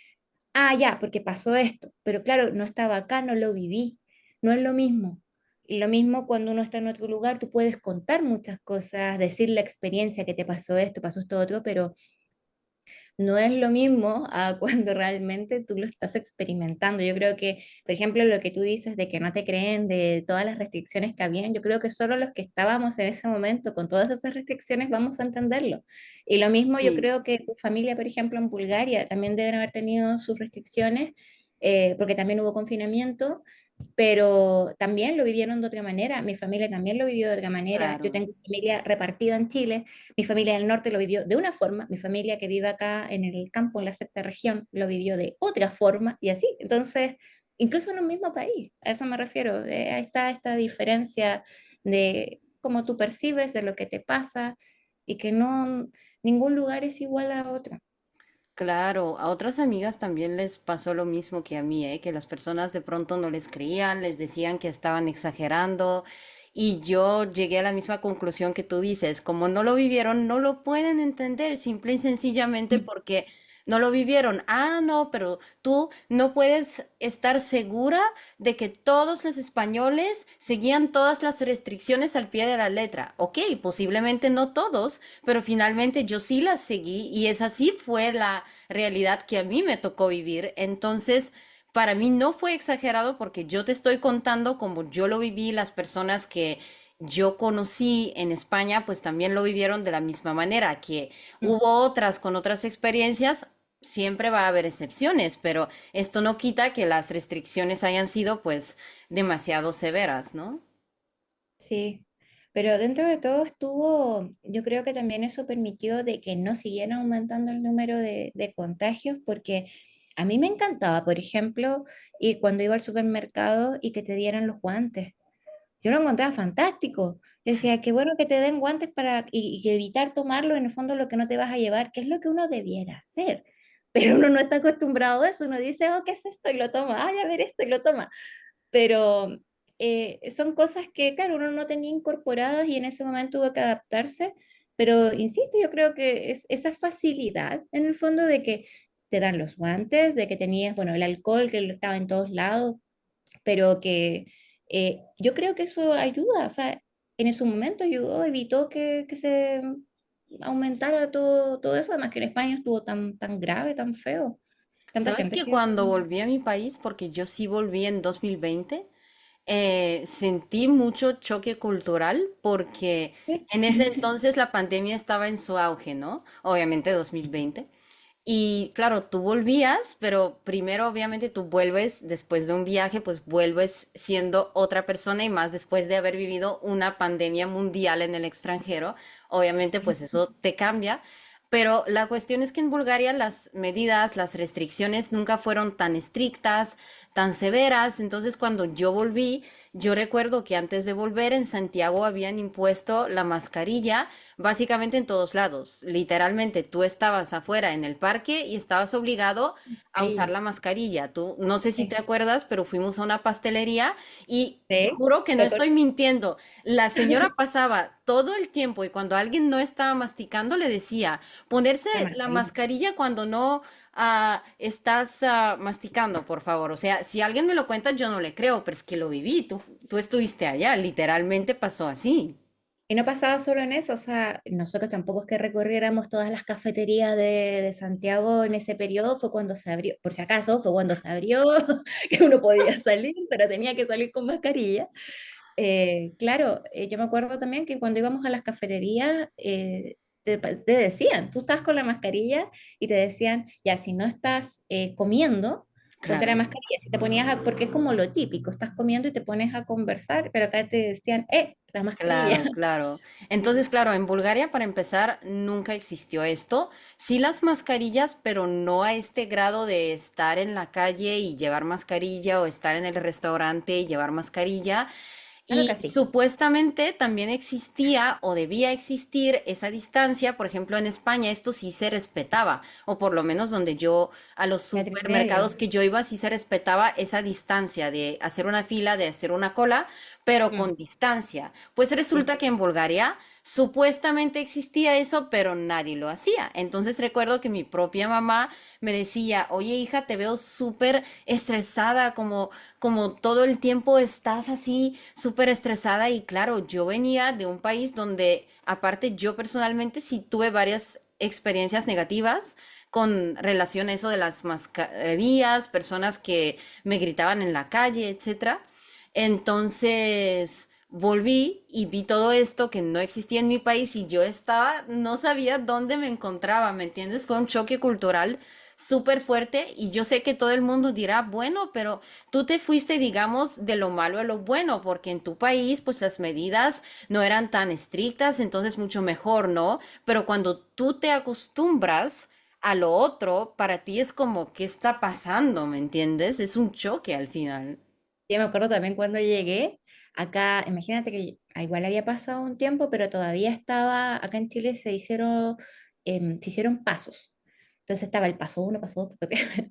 Ah, ya, porque pasó esto, pero claro, no estaba acá, no lo viví, no es lo mismo. Y lo mismo cuando uno está en otro lugar, tú puedes contar muchas cosas, decir la experiencia que te pasó esto otro, pero no es lo mismo a cuando realmente tú lo estás experimentando. Yo creo que, por ejemplo, lo que tú dices de que no te creen de todas las restricciones que habían, yo creo que solo los que estábamos en ese momento con todas esas restricciones vamos a entenderlo. Y lo mismo yo Sí, creo que tu familia, por ejemplo, en Bulgaria, también deben haber tenido sus restricciones, porque también hubo confinamiento, pero también lo vivieron de otra manera. Mi familia también lo vivió de otra manera. Yo claro. tengo familia repartida en Chile. Mi familia del norte lo vivió de una forma, mi familia que vive acá en el campo, en la sexta región, lo vivió de otra forma y así. Entonces, incluso en un mismo país, a eso me refiero. Ahí está esta diferencia de cómo tú percibes, de lo que te pasa y que no, ningún lugar es igual a otro. Claro, a otras amigas también les pasó lo mismo que a mí, ¿eh? Que las personas de pronto no les creían, les decían que estaban exagerando y yo llegué a la misma conclusión que tú dices, como no lo vivieron, no lo pueden entender, simple y sencillamente porque no lo vivieron. Ah, no, pero tú no puedes estar segura de que todos los españoles seguían todas las restricciones al pie de la letra. Ok, posiblemente no todos, pero finalmente yo sí las seguí y esa sí fue la realidad que a mí me tocó vivir. Entonces, para mí no fue exagerado porque yo te estoy contando como yo lo viví, las personas que yo conocí en España, pues también lo vivieron de la misma manera, que hubo otras con otras experiencias, siempre va a haber excepciones, pero esto no quita que las restricciones hayan sido pues demasiado severas, ¿no? Sí, pero dentro de todo estuvo, yo creo que también eso permitió de que no siguiera aumentando el número de contagios, porque a mí me encantaba, por ejemplo, ir cuando iba al supermercado y que te dieran los guantes. Yo lo encontraba fantástico. Decía, qué bueno que te den guantes para y que evitar tomarlo en el fondo lo que no te vas a llevar, que es lo que uno debiera hacer. Pero uno no está acostumbrado a eso, uno dice, oh, ¿qué es esto? Y lo toma, ay, a ver esto y lo toma, pero son cosas que, claro, uno no tenía incorporadas y en ese momento tuvo que adaptarse, pero insisto, yo creo que es esa facilidad en el fondo de que te dan los guantes, de que tenías, bueno, el alcohol que estaba en todos lados, pero que yo creo que eso ayuda, o sea, en ese momento ayudó, evitó que se aumentara todo eso, además que en España estuvo tan grave, tan feo, tanta ¿Sabes gente que que... cuando volví a mi país, porque yo sí volví en 2020, sentí mucho choque cultural porque en ese entonces la pandemia estaba en su auge, ¿no? Obviamente 2020. Y claro, tú volvías, pero primero obviamente tú vuelves después de un viaje, pues vuelves siendo otra persona y más después de haber vivido una pandemia mundial en el extranjero. Obviamente pues eso te cambia. Pero la cuestión es que en Bulgaria las medidas, las restricciones nunca fueron tan estrictas, tan severas. Entonces cuando yo volví, yo recuerdo que antes de volver en Santiago habían impuesto la mascarilla básicamente en todos lados. Literalmente tú estabas afuera en el parque y estabas obligado a usar Increíble. la mascarilla. Tú, no sé si te Sí. acuerdas, pero fuimos a una pastelería y te Sí, juro que no me acuerdo. estoy mintiendo. La señora pasaba todo el tiempo y cuando alguien no estaba masticando le decía ponerse La la mascarilla. mascarilla cuando no estás masticando, por favor. O sea, si alguien me lo cuenta, yo no le creo, pero es que lo viví. Tú estuviste allá, literalmente pasó así. Y no pasaba solo en eso, o sea, nosotros tampoco es que recorriéramos todas las cafeterías de Santiago en ese periodo, fue cuando se abrió, por si acaso, fue cuando se abrió, que uno podía salir, pero tenía que salir con mascarilla. Claro, yo me acuerdo también que cuando íbamos a las cafeterías, te decían, tú estás con la mascarilla y te decían, ya, si no estás comiendo, ponte la claro. mascarilla. Si te ponías porque es como lo típico, estás comiendo y te pones a conversar, pero acá te decían, la mascarilla. Claro, claro. Entonces, claro, en Bulgaria, para empezar, nunca existió esto. Sí las mascarillas, pero no a este grado de estar en la calle y llevar mascarilla o estar en el restaurante y llevar mascarilla. Bueno, Y casi. supuestamente también existía o debía existir esa distancia, por ejemplo, en España esto sí se respetaba, o por lo menos donde yo, a los Metro y medio. supermercados que yo iba, sí se respetaba esa distancia de hacer una fila, de hacer una cola, pero Mm, con distancia. Pues sí, resulta que en Bulgaria supuestamente existía eso, pero nadie lo hacía. Entonces recuerdo que mi propia mamá me decía, oye hija, te veo súper estresada, como todo el tiempo estás así súper estresada y claro, yo venía de un país donde aparte yo personalmente sí tuve varias experiencias negativas con relación a eso de las mascarillas, personas que me gritaban en la calle, etcétera. Entonces volví y vi todo esto que no existía en mi país y yo estaba, no sabía dónde me encontraba, ¿me entiendes? Fue un choque cultural súper fuerte y yo sé que todo el mundo dirá, bueno, pero tú te fuiste, digamos, de lo malo a lo bueno, porque en tu país, pues las medidas no eran tan estrictas, entonces mucho mejor, ¿no? Pero cuando tú te acostumbras a lo otro, para ti es como, ¿qué está pasando? ¿Me entiendes? Es un choque al final. yo me acuerdo también cuando llegué acá, imagínate que igual había pasado un tiempo, pero todavía estaba, acá en Chile se hicieron pasos. Entonces estaba el paso uno, paso dos, paso tres.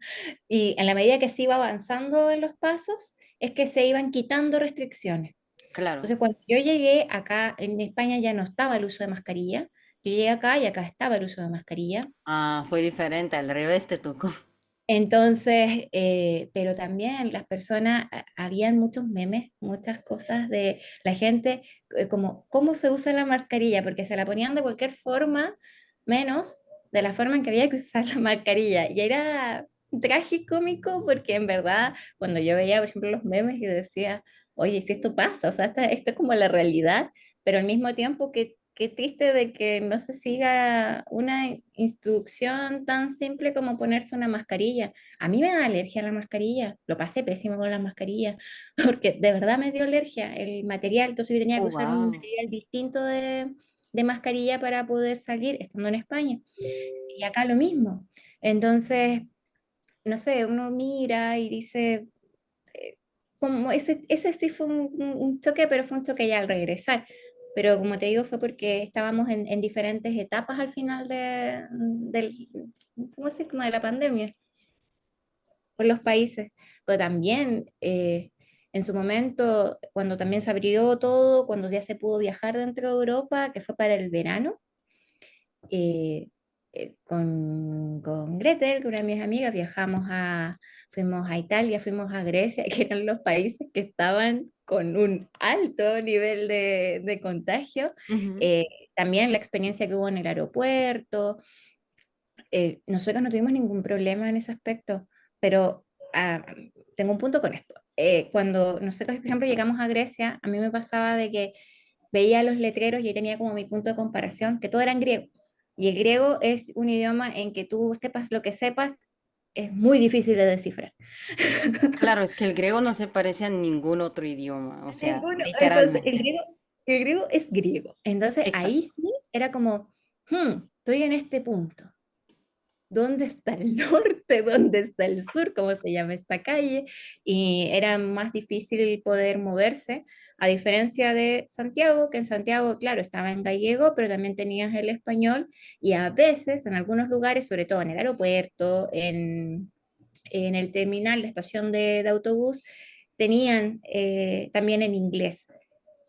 Y en la medida que se iba avanzando en los pasos, es que se iban quitando restricciones. Claro. Entonces cuando yo llegué acá en España ya no estaba el uso de mascarilla. Yo llegué acá y acá estaba el uso de mascarilla. Ah, fue diferente, al revés te tocó. Entonces, pero también las personas, habían muchos memes, muchas cosas de la gente, como cómo se usa la mascarilla, porque se la ponían de cualquier forma, menos de la forma en que había que usar la mascarilla. Y era tragicómico porque en verdad, cuando yo veía, por ejemplo, los memes y decía, oye, si esto pasa, o sea, esto es como la realidad, pero al mismo tiempo qué triste de que no se siga una instrucción tan simple como ponerse una mascarilla. A mí me da alergia a la mascarilla, lo pasé pésimo con la mascarilla, porque de verdad me dio alergia el material, entonces yo tenía que Oh, usar un wow. material distinto de mascarilla para poder salir estando en España. Y acá lo mismo. Entonces, no sé, uno mira y dice, como ese sí fue un choque, pero fue un choque ya al regresar. Pero como te digo, fue porque estábamos en diferentes etapas al final ¿cómo se llama? Como de la pandemia por los países. Pero también, en su momento, cuando también se abrió todo, cuando ya se pudo viajar dentro de Europa, que fue para el verano, eh, con Gretel, con una de mis amigas, fuimos a Italia, fuimos a Grecia, que eran los países que estaban con un alto nivel de contagio. Ujú. Eh, También la experiencia que hubo en el aeropuerto. Nosotros no tuvimos ningún problema en ese aspecto, pero ah, tengo un punto con esto. Cuando nosotros, por ejemplo, llegamos a Grecia, a mí me pasaba de que veía los letreros y ahí tenía como mi punto de comparación, que todo era en griego. Y el griego es un idioma en que tú sepas lo que sepas, es muy difícil de descifrar. Claro, es que el griego no se parece a ningún otro idioma, o sea, Ninguno. Entonces, literalmente. el griego es griego. Entonces, ahí Exacto. sí era como, estoy en este punto. ¿Dónde está el norte? ¿Dónde está el sur? ¿Cómo se llama esta calle? Y era más difícil poder moverse, a diferencia de Santiago, que en Santiago, claro, estaba en gallego, pero también tenías el español, y a veces, en algunos lugares, sobre todo en el aeropuerto, en el terminal, la estación de autobús, tenían también en inglés.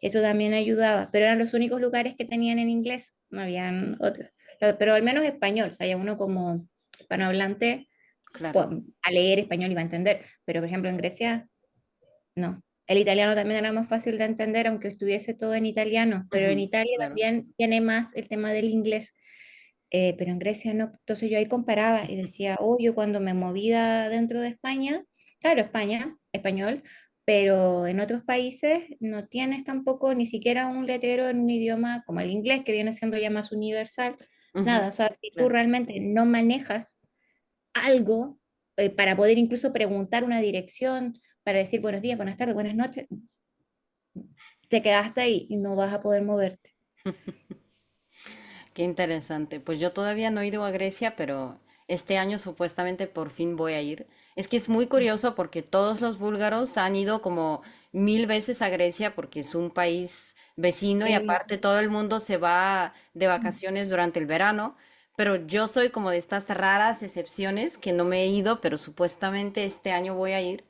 Eso también ayudaba, pero eran los únicos lugares que tenían en inglés, no habían otros. Pero al menos español, o sea, ya uno como hispanohablante Claro. a leer español iba a entender, pero por ejemplo en Grecia, no. El italiano también era más fácil de entender, aunque estuviese todo en italiano, pero en Ujú, Italia claro. también tiene más el tema del inglés, pero en Grecia no. Entonces yo ahí comparaba y decía, oh, yo cuando me movía dentro de España, claro, España, español, pero en otros países no tienes tampoco ni siquiera un letrero en un idioma como el inglés, que viene siendo ya más universal, Ujú, nada, o sea, si tú claro. realmente no manejas algo, para poder incluso preguntar una dirección, para decir buenos días, buenas tardes, buenas noches, te quedaste ahí y no vas a poder moverte. Qué interesante. Pues yo todavía no he ido a Grecia, pero este año supuestamente por fin voy a ir. Es que es muy curioso porque todos los búlgaros han ido como 1000 veces a Grecia porque es un país vecino y aparte todo el mundo se va de vacaciones durante el verano. Pero yo soy como de estas raras excepciones que no me he ido, pero supuestamente este año voy a ir.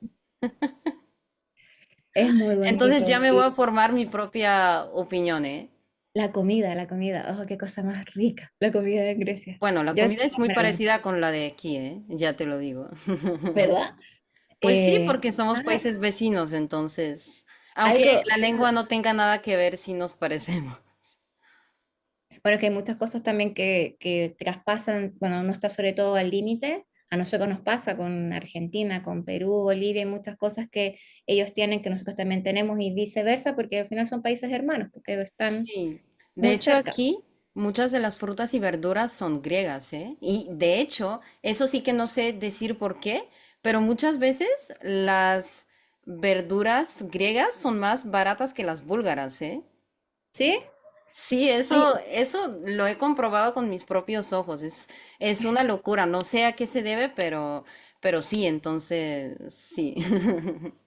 Es muy Entonces bonito. ya me voy a Y formar mi propia opinión, ¿eh? la comida, oh, qué cosa más rica, la comida de Grecia. Bueno, la Yo, comida es muy perdón, parecida con la de aquí, ¿eh? Ya te lo digo. ¿verdad? Pues sí, Eh, porque somos ah, países vecinos, entonces, aunque algo, la lengua no tenga nada que ver, sí nos parecemos. bueno, que hay muchas cosas también que traspasan cuando uno está sobre todo al límite. A nosotros nos pasa con Argentina, con Perú, Bolivia, hay muchas cosas que ellos tienen que nosotros también tenemos y viceversa, porque al final son países hermanos, porque están Sí, de muy hecho cerca. aquí muchas de las frutas y verduras son griegas, ¿eh? Y de hecho, eso sí que no sé decir por qué, pero muchas veces las verduras griegas son más baratas que las búlgaras, ¿eh? ¿Sí? Sí, Ay, eso lo he comprobado con mis propios ojos. Es una locura. No sé a qué se debe, pero sí, entonces sí.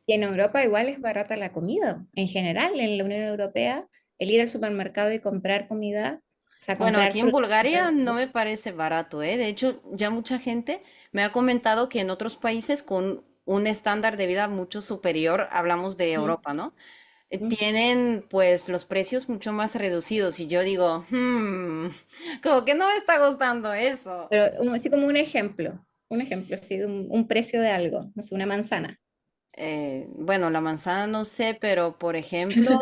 y en Europa igual es barata la comida, en general, en la Unión Europea, el ir al supermercado y comprar comida, o sea, Bueno, comprar aquí en fruta. Bulgaria no me parece barato, ¿eh? De hecho, ya mucha gente me ha comentado que en otros países con un estándar de vida mucho superior, hablamos de Mm, Europa, ¿no? mm. Tienen pues los precios mucho más reducidos y yo digo, como que no me está gustando eso. Pero así como un ejemplo, sí, de un precio de algo, no sé, una manzana. Bueno, la manzana no sé, pero por ejemplo,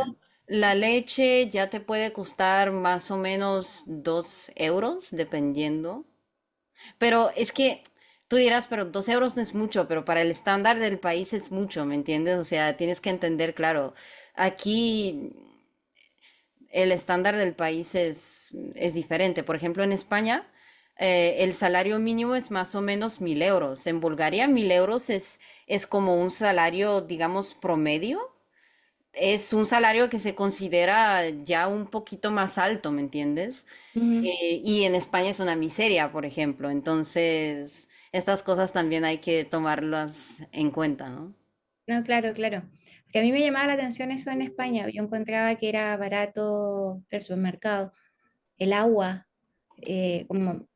la leche ya te puede costar más o menos 2 euros, dependiendo. Pero es que tú dirás, pero 2 euros no es mucho, pero para el estándar del país es mucho, ¿me entiendes? O sea, tienes que entender, claro, aquí el estándar del país es diferente. Por ejemplo, en España, el salario mínimo es más o menos 1000 euros. En Bulgaria, 1000 euros es como un salario, digamos, promedio. Es un salario que se considera ya un poquito más alto, ¿me entiendes? Ujú. Y en España es una miseria, por ejemplo. Entonces, estas cosas también hay que tomarlas en cuenta, ¿no? No, claro, claro. Porque a mí me llamaba la atención eso en España. Yo encontraba que era barato el supermercado, el agua. Como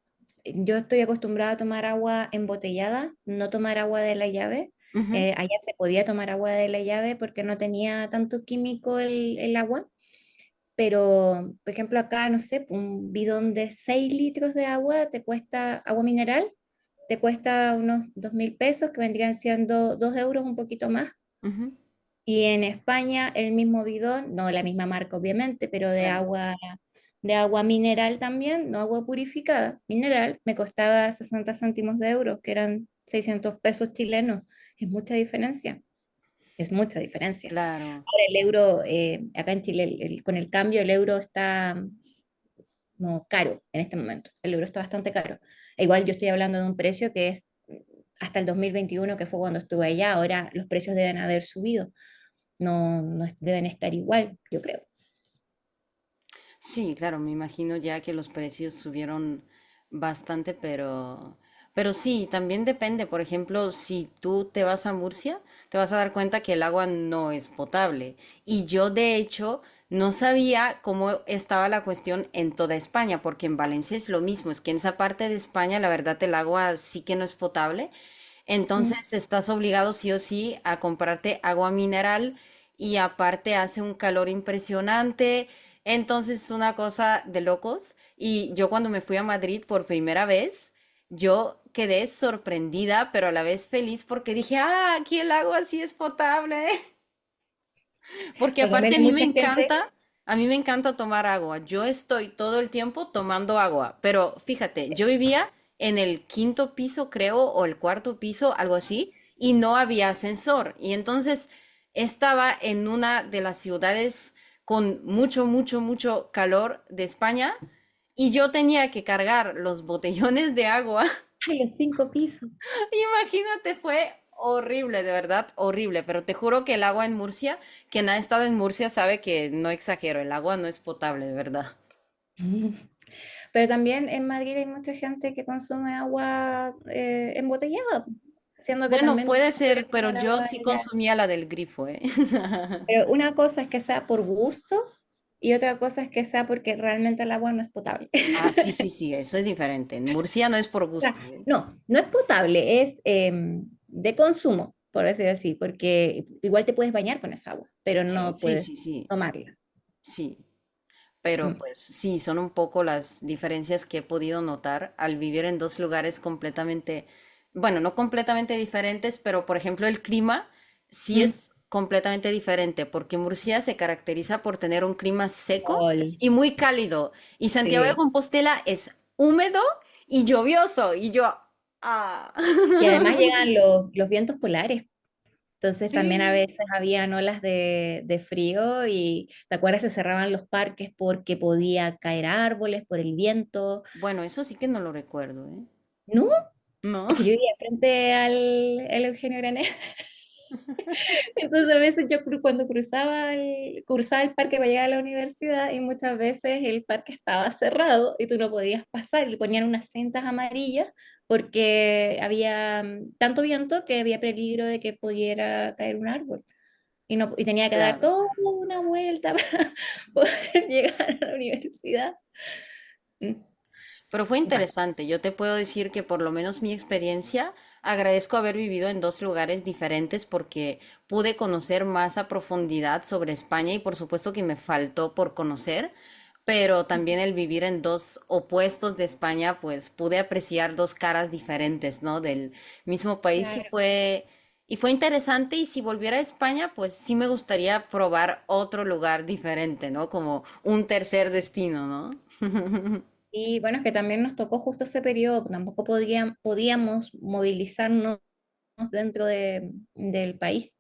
yo estoy acostumbrada a tomar agua embotellada, no tomar agua de la llave. Ujú, Allá se podía tomar agua de la llave porque no tenía tanto químico el agua. Pero, por ejemplo, acá, no sé, un bidón de 6 litros de agua te cuesta, agua mineral, te cuesta unos 2.000 pesos, que vendrían siendo 2 euros, un poquito más. ujú, Y en España, el mismo bidón, no la misma marca, obviamente, pero claro. de agua mineral también, no agua purificada, mineral, me costaba 60 céntimos de euro, que eran 600 pesos chilenos. Es mucha diferencia, es mucha diferencia. Claro. Ahora el euro, acá en Chile, con el cambio, el euro está como caro en este momento. El euro está bastante caro. E igual yo estoy hablando de un precio que es hasta el 2021, que fue cuando estuve allá. Ahora los precios deben haber subido. No, no deben estar igual, yo creo. Sí, claro, me imagino ya que los precios subieron bastante, pero sí, también depende. Por ejemplo, si tú te vas a Murcia, te vas a dar cuenta que el agua no es potable. Y yo, de hecho, no sabía cómo estaba la cuestión en toda España, porque en Valencia es lo mismo. Es que en esa parte de España, la verdad, el agua sí que no es potable. Mm. Entonces, estás obligado sí o sí a comprarte agua mineral y aparte hace un calor impresionante. Entonces es una cosa de locos. Y yo cuando me fui a Madrid por primera vez, yo quedé sorprendida, pero a la vez feliz porque dije, ah, aquí el agua sí es potable. Porque Pero también aparte hay mucha gente. a mí me encanta tomar agua. Yo estoy todo el tiempo tomando agua. Pero fíjate, yo vivía en el quinto piso, creo, o el cuarto piso, algo así, y no había ascensor. Y entonces estaba en una de las ciudades con mucho, mucho, mucho calor de España y yo tenía que cargar los botellones de agua Ay, los 5 pisos. Imagínate, fue horrible, de verdad, horrible, pero te juro que el agua en Murcia, quien ha estado en Murcia sabe que no exagero, el agua no es potable, de verdad. Mm. Pero también en Madrid hay mucha gente que consume agua embotellada, siendo que Bueno, también puede se puede ser, pero tomar yo agua sí de la... consumía la del grifo, ¿eh? Pero una cosa es que sea por gusto y otra cosa es que sea porque realmente el agua no es potable. Ah, sí, sí, sí, eso es diferente. En Murcia no es por O sea, gusto, ¿eh? no, no es potable, es de consumo, por decir así, porque igual te puedes bañar con esa agua, pero no Sí, puedes sí, sí, tomarla. sí. Pero Mm. pues sí, son un poco las diferencias que he podido notar al vivir en dos lugares completamente, bueno, no completamente diferentes, pero por ejemplo el clima sí Mm. es completamente diferente, porque Murcia se caracteriza por tener un clima seco Sol, y muy cálido, y Santiago de sí. Compostela es húmedo y lluvioso, y yo, ah, Y además llegan los vientos polares. Entonces también a sí. veces habían olas de frío y, ¿te acuerdas? Se cerraban los parques porque podía caer árboles por el viento. Bueno, eso sí que no lo recuerdo, ¿eh? No, No. es que yo vivía frente al Eugenio Granero. Entonces a veces yo cuando cruzaba el parque para llegar a la universidad y muchas veces el parque estaba cerrado y tú no podías pasar y le ponían unas cintas amarillas porque había tanto viento que había peligro de que pudiera caer un árbol. Y tenía que dar Claro. toda una vuelta para poder llegar a la universidad. Mm, Pero fue no. interesante. Yo te puedo decir que por lo menos mi experiencia, agradezco haber vivido en dos lugares diferentes porque pude conocer más a profundidad sobre España y por supuesto que me faltó por conocer, pero también el vivir en dos opuestos de España, pues pude apreciar dos caras diferentes, ¿no? Del mismo país Claro. y fue interesante y si volviera a España, pues sí me gustaría probar otro lugar diferente, ¿no? Como un tercer destino, ¿no? Y bueno, es que también nos tocó justo ese periodo, tampoco podíamos movilizarnos dentro del país.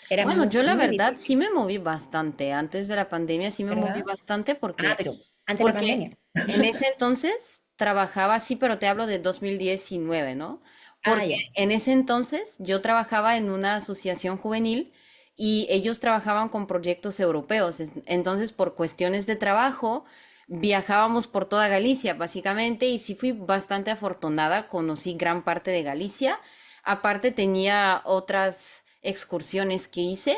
Era Bueno, yo la muy verdad sí difícil, me moví bastante. Antes de la pandemia sí me moví ¿verdad? bastante Ah, porque, pero antes de la porque pandemia. en ese entonces trabajaba, sí, pero te hablo de 2019, ¿no? Ah, Porque ya. en ese entonces yo trabajaba en una asociación juvenil y ellos trabajaban con proyectos europeos. Entonces, por cuestiones de trabajo, viajábamos por toda Galicia, básicamente, y sí fui bastante afortunada. Conocí gran parte de Galicia. Aparte, tenía otras excursiones que hice.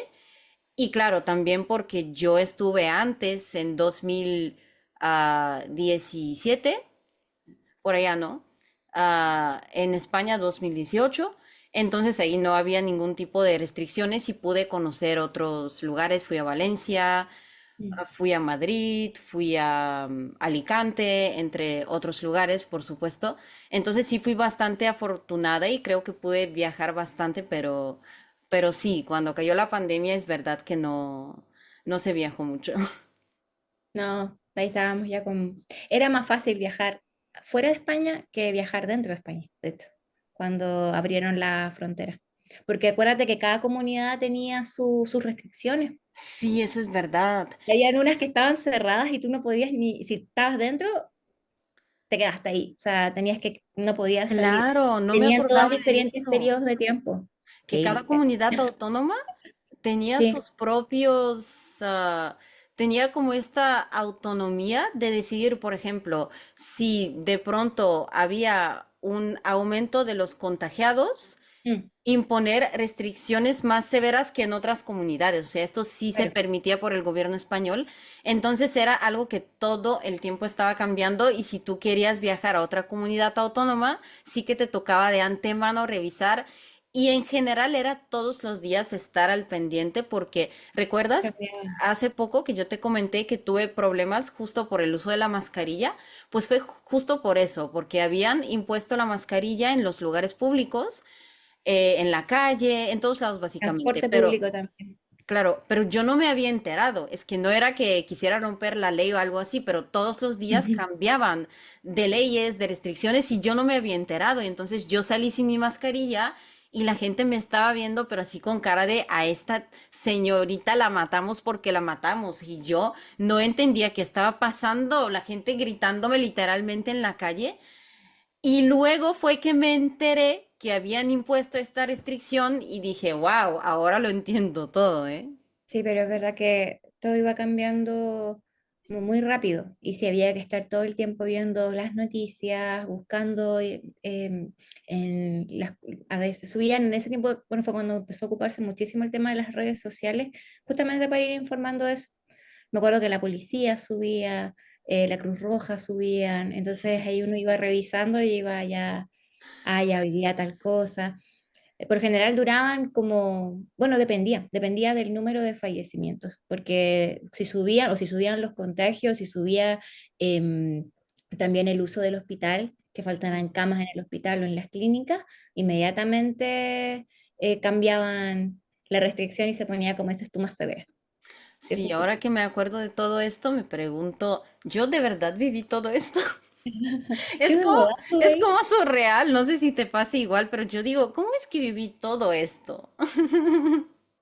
Y claro, también porque yo estuve antes, en 2017 por allá, ¿no? En España 2018, entonces ahí no había ningún tipo de restricciones y pude conocer otros lugares. Fui a Valencia, Mm. fui a Madrid, fui a Alicante, entre otros lugares, por supuesto. Entonces sí fui bastante afortunada y creo que pude viajar bastante, pero sí, cuando cayó la pandemia es verdad que no se viajó mucho. No, ahí estábamos ya con... Era más fácil viajar fuera de España que viajar dentro de España, de hecho, cuando abrieron la frontera. Porque acuérdate que cada comunidad tenía sus restricciones. Sí, eso es verdad. Y habían unas que estaban cerradas y tú no podías ni, si estabas dentro, te quedaste ahí. O sea, no podías salir. Claro, no me Tenían todas acordaba de diferentes eso. periodos de tiempo. Que cada Sí, comunidad autónoma tenía sí, sus propios, tenía como esta autonomía de decidir, por ejemplo, si de pronto había un aumento de los contagiados, mm, imponer restricciones más severas que en otras comunidades. O sea, esto sí se claro. permitía por el gobierno español. Entonces era algo que todo el tiempo estaba cambiando y si tú querías viajar a otra comunidad autónoma, sí que te tocaba de antemano revisar. Y en general era todos los días estar al pendiente porque, ¿recuerdas? Cambiaba. Hace poco que yo te comenté que tuve problemas justo por el uso de la mascarilla, pues fue justo por eso, porque habían impuesto la mascarilla en los lugares públicos, en la calle, en todos lados básicamente, Transporte pero público también. claro, pero yo no me había enterado, es que no era que quisiera romper la ley o algo así, pero todos los días Ujú. cambiaban de leyes, de restricciones y yo no me había enterado, y entonces yo salí sin mi mascarilla y la gente me estaba viendo, pero así con cara de a esta señorita la matamos porque la matamos y yo no entendía qué estaba pasando, la gente gritándome literalmente en la calle. Y luego fue que me enteré que habían impuesto esta restricción y dije, wow, ahora lo entiendo todo, ¿eh? Sí, pero es verdad que todo iba cambiando como muy rápido y si había que estar todo el tiempo viendo las noticias, buscando, en las, a veces subían en ese tiempo, bueno, fue cuando empezó a ocuparse muchísimo el tema de las redes sociales, justamente para ir informando de eso. Me acuerdo que la policía subía, la Cruz Roja subían, entonces ahí uno iba revisando y iba ya, ah, ya hoy día tal cosa. Por general duraban como, bueno, dependía del número de fallecimientos, porque si subían o si subían los contagios, si subía em, también el uso del hospital, que faltaran camas en el hospital o en las clínicas, inmediatamente cambiaban la restricción y se ponía, como dices tú, más severa. Eso Sí, sí. ahora que me acuerdo de todo esto, me pregunto, ¿yo de verdad viví todo esto? ¿Qué Es como, edad es ahí? como surreal, no sé si te pasa igual, pero yo digo, ¿cómo es que viví todo esto?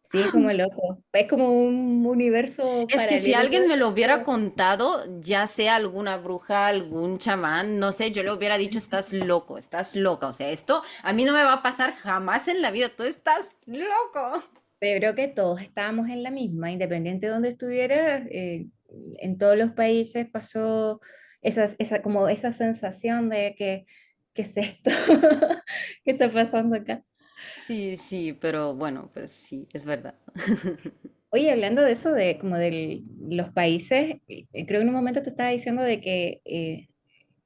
Sí, es como loco. Es como un universo Es que si paralelo. alguien me lo hubiera contado, ya sea alguna bruja, algún chamán, no sé, yo le hubiera dicho, estás loco, estás loca. O sea, esto a mí no me va a pasar jamás en la vida, tú estás loco. Pero creo que todos estábamos en la misma, independiente de donde estuvieras, en todos los países pasó como esa sensación de que, ¿qué es esto? ¿Qué está pasando acá? Sí, sí, pero bueno, pues sí, es verdad. Oye, hablando de eso, de como de los países, creo que en un momento te estaba diciendo de que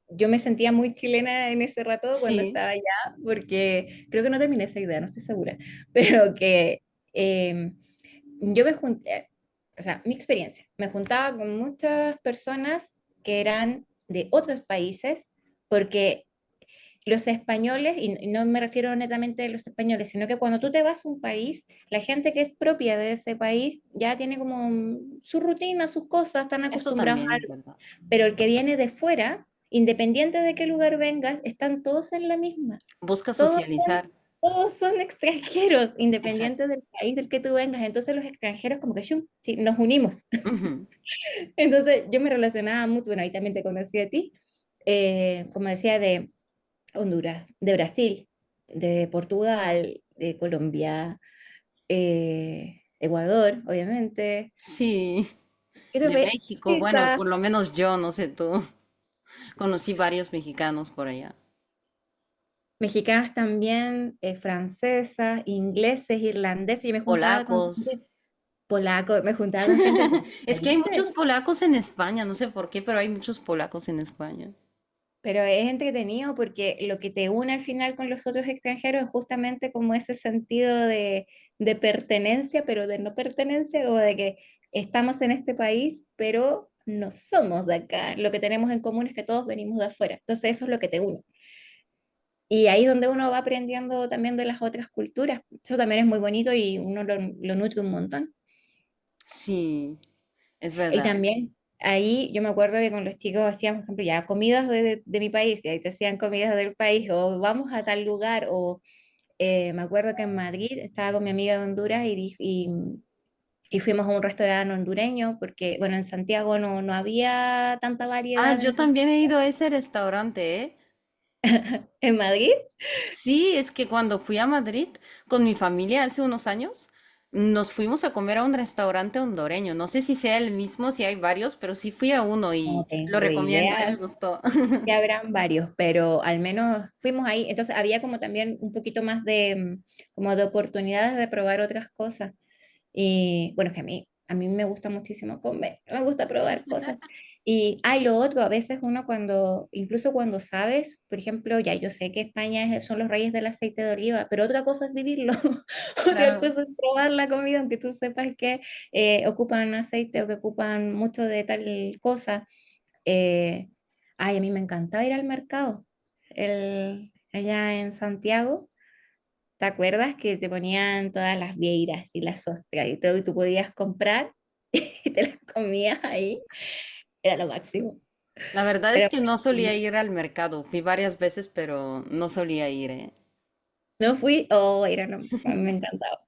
yo me sentía muy chilena en ese rato cuando Sí, estaba allá, porque creo que no terminé esa idea, no estoy segura, pero que eh, yo me junté, o sea, mi experiencia, me juntaba con muchas personas que eran de otros países, porque los españoles, y no me refiero netamente a los españoles, sino que cuando tú te vas a un país, la gente que es propia de ese país ya tiene como su rutina, sus cosas, están eso acostumbrados también a es algo. verdad. Pero el que viene de fuera, independiente de qué lugar vengas, están todos en la misma. Busca Todos socializar. todos son extranjeros, Exacto. independientes del país del que tú vengas. Entonces los extranjeros como que shum, sí, nos unimos. Ujú. Entonces yo me relacionaba mucho, bueno, ahí también te conocí a ti, como decía, de Honduras, de Brasil, de Portugal, de Colombia, Ecuador, obviamente. Sí, Eso de fue México, bueno, Suiza, por lo menos yo, no sé tú. Conocí varios mexicanos por allá. mexicanas también, francesas, ingleses, irlandeses. Yo me juntaba con Polacos. gente polaco, me juntaba con gente de otros Es que hay países. muchos polacos en España, no sé por qué, pero hay muchos polacos en España. Pero es entretenido porque lo que te une al final con los otros extranjeros es justamente como ese sentido de pertenencia, pero de no pertenencia, o de que estamos en este país, pero no somos de acá. Lo que tenemos en común es que todos venimos de afuera. Entonces eso es lo que te une. Y ahí es donde uno va aprendiendo también de las otras culturas. Eso también es muy bonito y uno lo nutre un montón. Sí, es Y verdad. también ahí yo me acuerdo que con los chicos hacíamos, por ejemplo, ya comidas de mi país, y ahí te hacían comidas del país, o vamos a tal lugar, o me acuerdo que en Madrid estaba con mi amiga de Honduras y fuimos a un restaurante hondureño, porque, bueno, en Santiago no había tanta Ah, variedad en yo ese. también he ido a ese restaurante, ¿eh? ¿En Madrid? Sí, es que cuando fui a Madrid con mi familia hace unos años, nos fuimos a comer a un restaurante hondureño. No sé si sea el mismo, si hay varios, pero sí fui a uno No y lo tengo recomiendo, idea. me gustó. Que habrán varios, pero al menos fuimos ahí. Entonces había como también un poquito más de, como de oportunidades de probar otras cosas. Y bueno, es que a mí me gusta muchísimo comer, me gusta probar cosas. Y hay lo otro, a veces uno cuando, incluso cuando sabes, por ejemplo, ya yo sé que España son los reyes del aceite de oliva, pero otra cosa es vivirlo, otra Claro. cosa es probar la comida, aunque tú sepas que ocupan aceite o que ocupan mucho de tal cosa. Eh, Ay, a mí me encantaba ir al mercado, allá en Santiago. ¿Te acuerdas que te ponían todas las vieiras y las ostras y todo, y tú podías comprar y te las comías ahí? Era lo máximo. La verdad es Era que no solía muy- ir al mercado. Fui varias veces, pero no solía ir, ¿eh? No fui, oh, era a mí me encantaba.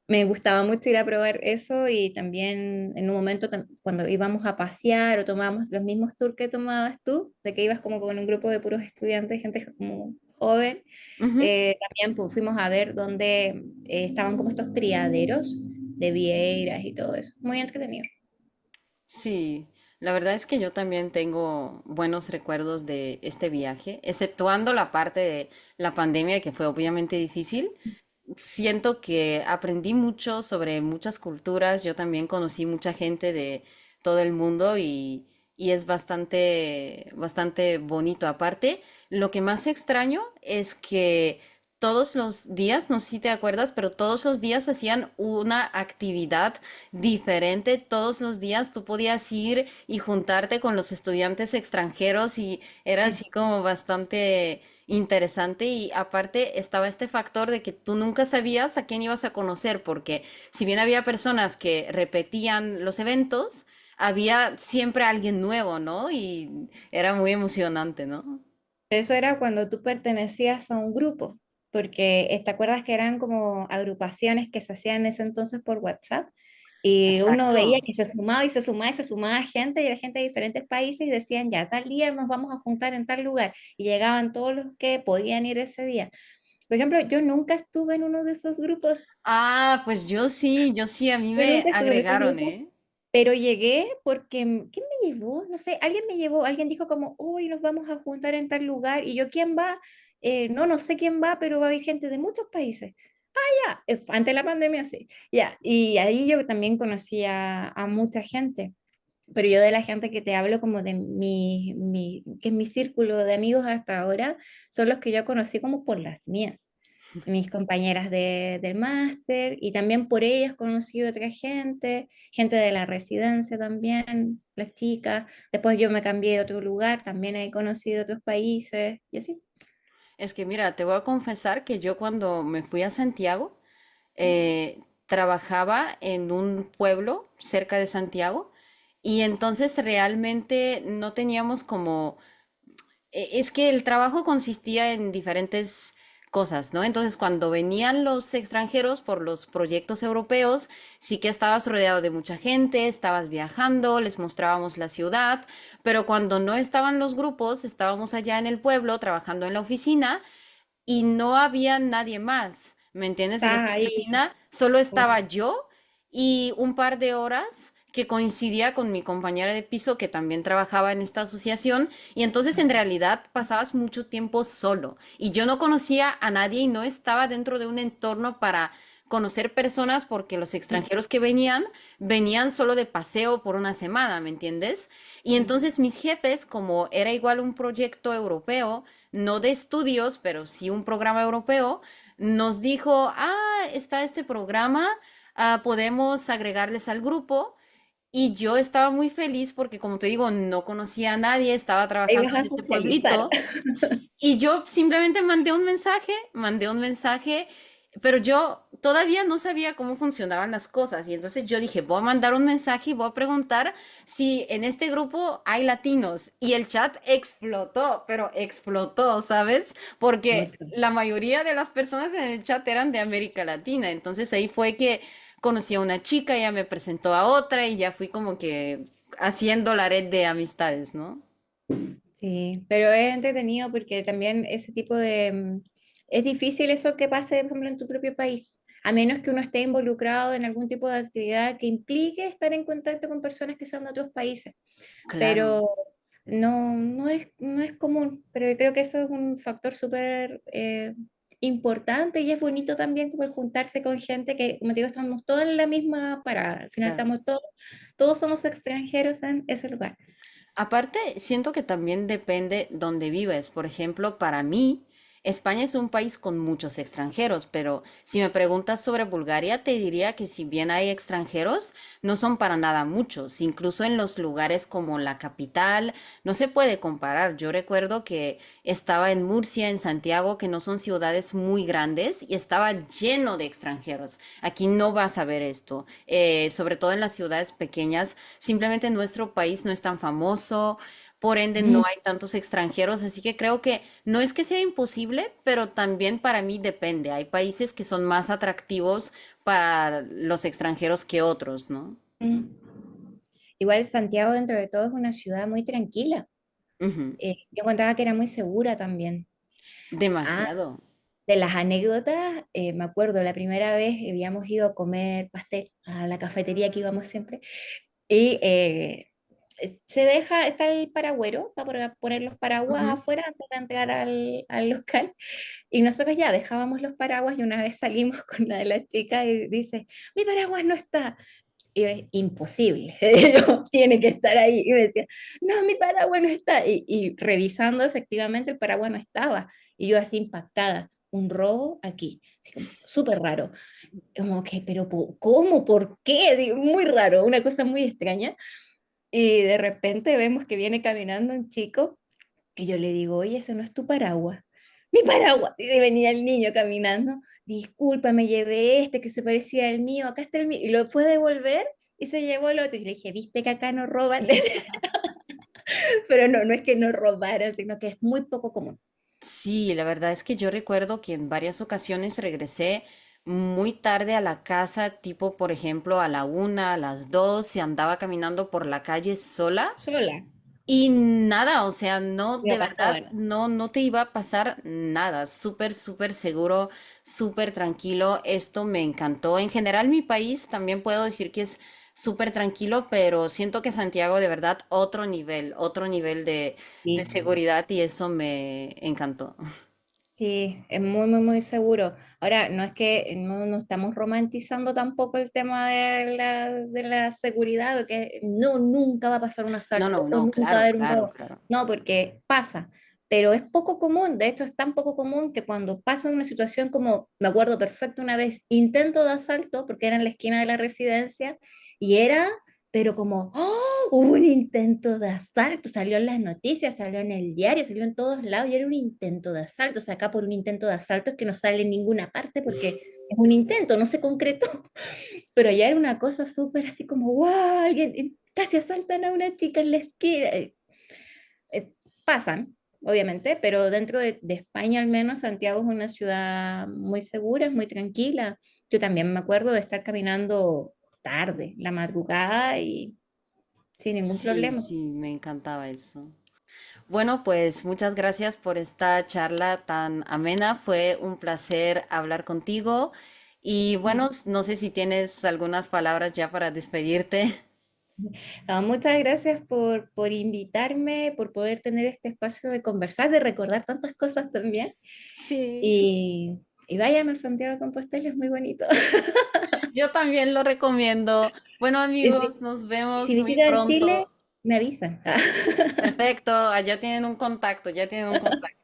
Me gustaba mucho ir a probar eso y también en un momento cuando íbamos a pasear o tomábamos los mismos tours que tomabas tú, de que ibas como con un grupo de puros estudiantes, gente como joven, Ujú. también pues, fuimos a ver dónde estaban como estos criaderos de vieiras y todo eso. Muy entretenido. Sí, la verdad es que yo también tengo buenos recuerdos de este viaje, exceptuando la parte de la pandemia que fue obviamente difícil. Siento que aprendí mucho sobre muchas culturas, yo también conocí mucha gente de todo el mundo y es bastante bonito. Aparte, lo que más extraño es que todos los días, no sé si te acuerdas, pero todos los días hacían una actividad diferente. Todos los días tú podías ir y juntarte con los estudiantes extranjeros y era así como bastante interesante y aparte estaba este factor de que tú nunca sabías a quién ibas a conocer, porque si bien había personas que repetían los eventos, había siempre alguien nuevo, ¿no? Y era muy emocionante, ¿no? Eso era cuando tú pertenecías a un grupo, porque te acuerdas que eran como agrupaciones que se hacían en ese entonces por WhatsApp, y uno veía Exacto. que se sumaba y se sumaba y se sumaba gente, y era gente de diferentes países, y decían, ya, tal día nos vamos a juntar en tal lugar, y llegaban todos los que podían ir ese día. Por ejemplo, yo nunca estuve en uno de esos grupos, Ah, pues yo sí, a mí yo me nunca estuve en esos agregaron, grupos, ¿eh? pero llegué porque, ¿quién me llevó? No sé, alguien me llevó, alguien dijo como, hoy nos vamos a juntar en tal lugar, y yo, ¿quién va? No, no sé quién va, pero va a haber gente de muchos países. Ya, antes de la pandemia, sí, ya, y ahí yo también conocí a mucha gente, pero yo de la gente que te hablo como de que es mi círculo de amigos hasta ahora, son los que yo conocí como por las mías, mis compañeras del máster, y también por ellas conocí otra gente, gente de la residencia también, las chicas. Después yo me cambié de otro lugar, también he conocido otros países y así. Es que mira, te voy a confesar que yo cuando me fui a Santiago, trabajaba en un pueblo cerca de Santiago y entonces realmente no teníamos como es que el trabajo consistía en diferentes cosas, ¿no? Entonces, cuando venían los extranjeros por los proyectos europeos, sí que estabas rodeado de mucha gente, estabas viajando, les mostrábamos la ciudad, pero cuando no estaban los grupos, estábamos allá en el pueblo trabajando en la oficina y no había nadie más, ¿me entiendes? En Estás esa ahí. oficina solo Uf, estaba yo y un par de horas que coincidía con mi compañera de piso que también trabajaba en esta asociación y entonces en realidad pasabas mucho tiempo solo y yo no conocía a nadie y no estaba dentro de un entorno para conocer personas porque los extranjeros que venían solo de paseo por una semana, ¿me entiendes? Y entonces mis jefes, como era igual un proyecto europeo, no de estudios, pero sí un programa europeo, nos dijo, está este programa, podemos agregarles al grupo. Y yo estaba muy feliz porque, como te digo, no conocía a nadie, estaba ahí trabajando vas a en ese socializar. pueblito y yo simplemente mandé un mensaje, pero yo todavía no sabía cómo funcionaban las cosas. Y entonces yo dije, voy a mandar un mensaje y voy a preguntar si en este grupo hay latinos. Y el chat explotó, pero explotó, ¿sabes? Porque Mucho. la mayoría de las personas en el chat eran de América Latina. Entonces ahí fue que conocí a una chica, ella me presentó a otra y ya fui como que haciendo la red de amistades, ¿no? Sí, pero es entretenido porque también ese tipo de... es difícil eso que pase, por ejemplo, en tu propio país, a menos que uno esté involucrado en algún tipo de actividad que implique estar en contacto con personas que sean de otros países, Claro. pero no es común, pero yo creo que eso es un factor súper importante, y es bonito también como el juntarse con gente que, como te digo, estamos todos en la misma parada, al final Claro. estamos todos somos extranjeros en ese lugar. Aparte, siento que también depende dónde vives. Por ejemplo, para mí, España es un país con muchos extranjeros, pero si me preguntas sobre Bulgaria, te diría que si bien hay extranjeros, no son para nada muchos. Incluso en los lugares como la capital, no se puede comparar. Yo recuerdo que estaba en Murcia, en Santiago, que no son ciudades muy grandes, y estaba lleno de extranjeros. Aquí no vas a ver esto. Sobre todo en las ciudades pequeñas, simplemente nuestro país no es tan famoso. por ende no Mm, hay tantos extranjeros, así que creo que no es que sea imposible, pero también para mí depende. Hay países que son más atractivos para los extranjeros que otros, ¿no? mm. Igual Santiago dentro de todo es una ciudad muy tranquila. Ujú. Yo contaba que era muy segura también. Ah, Demasiado. de las anécdotas, me acuerdo la primera vez habíamos ido a comer pastel a la cafetería que íbamos siempre y se deja, está el paragüero para poner los paraguas Ujú. afuera antes de entrar al local. Y nosotros ya dejábamos los paraguas y una vez salimos con una de las chicas y dice, mi paraguas no está. Y yo, imposible, yo, tiene que estar ahí. Y me decía, no, mi paraguas no está. Y revisando, efectivamente, el paraguas no estaba. Y yo así impactada, un robo aquí, así como súper raro. Como que, pero ¿cómo? ¿Por qué? Así, muy raro, una cosa muy extraña. Y de repente vemos que viene caminando un chico y yo le digo, oye, ese no es tu paraguas. Mi paraguas. Y venía el niño caminando. Disculpa, me llevé este que se parecía al mío. Acá está el mío. Y lo fue a devolver y se llevó el otro. Y le dije, ¿viste que acá no roban? Pero no, no es que no robaran, sino que es muy poco común. Sí, la verdad es que yo recuerdo que en varias ocasiones regresé muy tarde a la casa, tipo por ejemplo a la 1, a las 2, y andaba caminando por la calle sola Sola. y nada, o sea, no, No de verdad, pasaba nada. no, no te iba a pasar nada, súper, súper seguro, súper tranquilo, esto me encantó. En general mi país también puedo decir que es súper tranquilo, pero siento que Santiago de verdad otro nivel de Sí. seguridad y eso me encantó. Sí, es muy, muy, muy seguro. Ahora, no es que no estamos romantizando tampoco el tema de la seguridad, o que no, nunca va a pasar un No, asalto no, o no, nunca va a claro, haber un claro, robo. claro. No, porque pasa, pero es poco común. De hecho, es tan poco común que cuando pasa una situación como, me acuerdo perfecto una vez, intento de asalto, porque era en la esquina de la residencia, y era, pero como, ¡oh! Hubo un intento de asalto, salió en las noticias, salió en el diario, salió en todos lados y era un intento de asalto. O sea, acá por un intento de asalto es que no sale en ninguna parte porque es un intento, no se concretó. Pero ya era una cosa súper así como, wow, alguien casi asaltan a una chica en la esquina. Pasan, obviamente, pero dentro de España al menos, Santiago es una ciudad muy segura, es muy tranquila. Yo también me acuerdo de estar caminando tarde, la madrugada y sin ningún Sí, problema. sí, me encantaba eso. Bueno, pues muchas gracias por esta charla tan amena. Fue un placer hablar contigo. Y bueno, no sé si tienes algunas palabras ya para despedirte. Muchas gracias por invitarme, por poder tener este espacio de conversar, de recordar tantas cosas también. Sí, Y vayan a Santiago de Compostela, es muy bonito. yo también lo recomiendo. Bueno, Y amigos, nos si vemos muy visitan Chile, pronto. me avisan. Perfecto, allá tienen un contacto, ya tienen un contacto.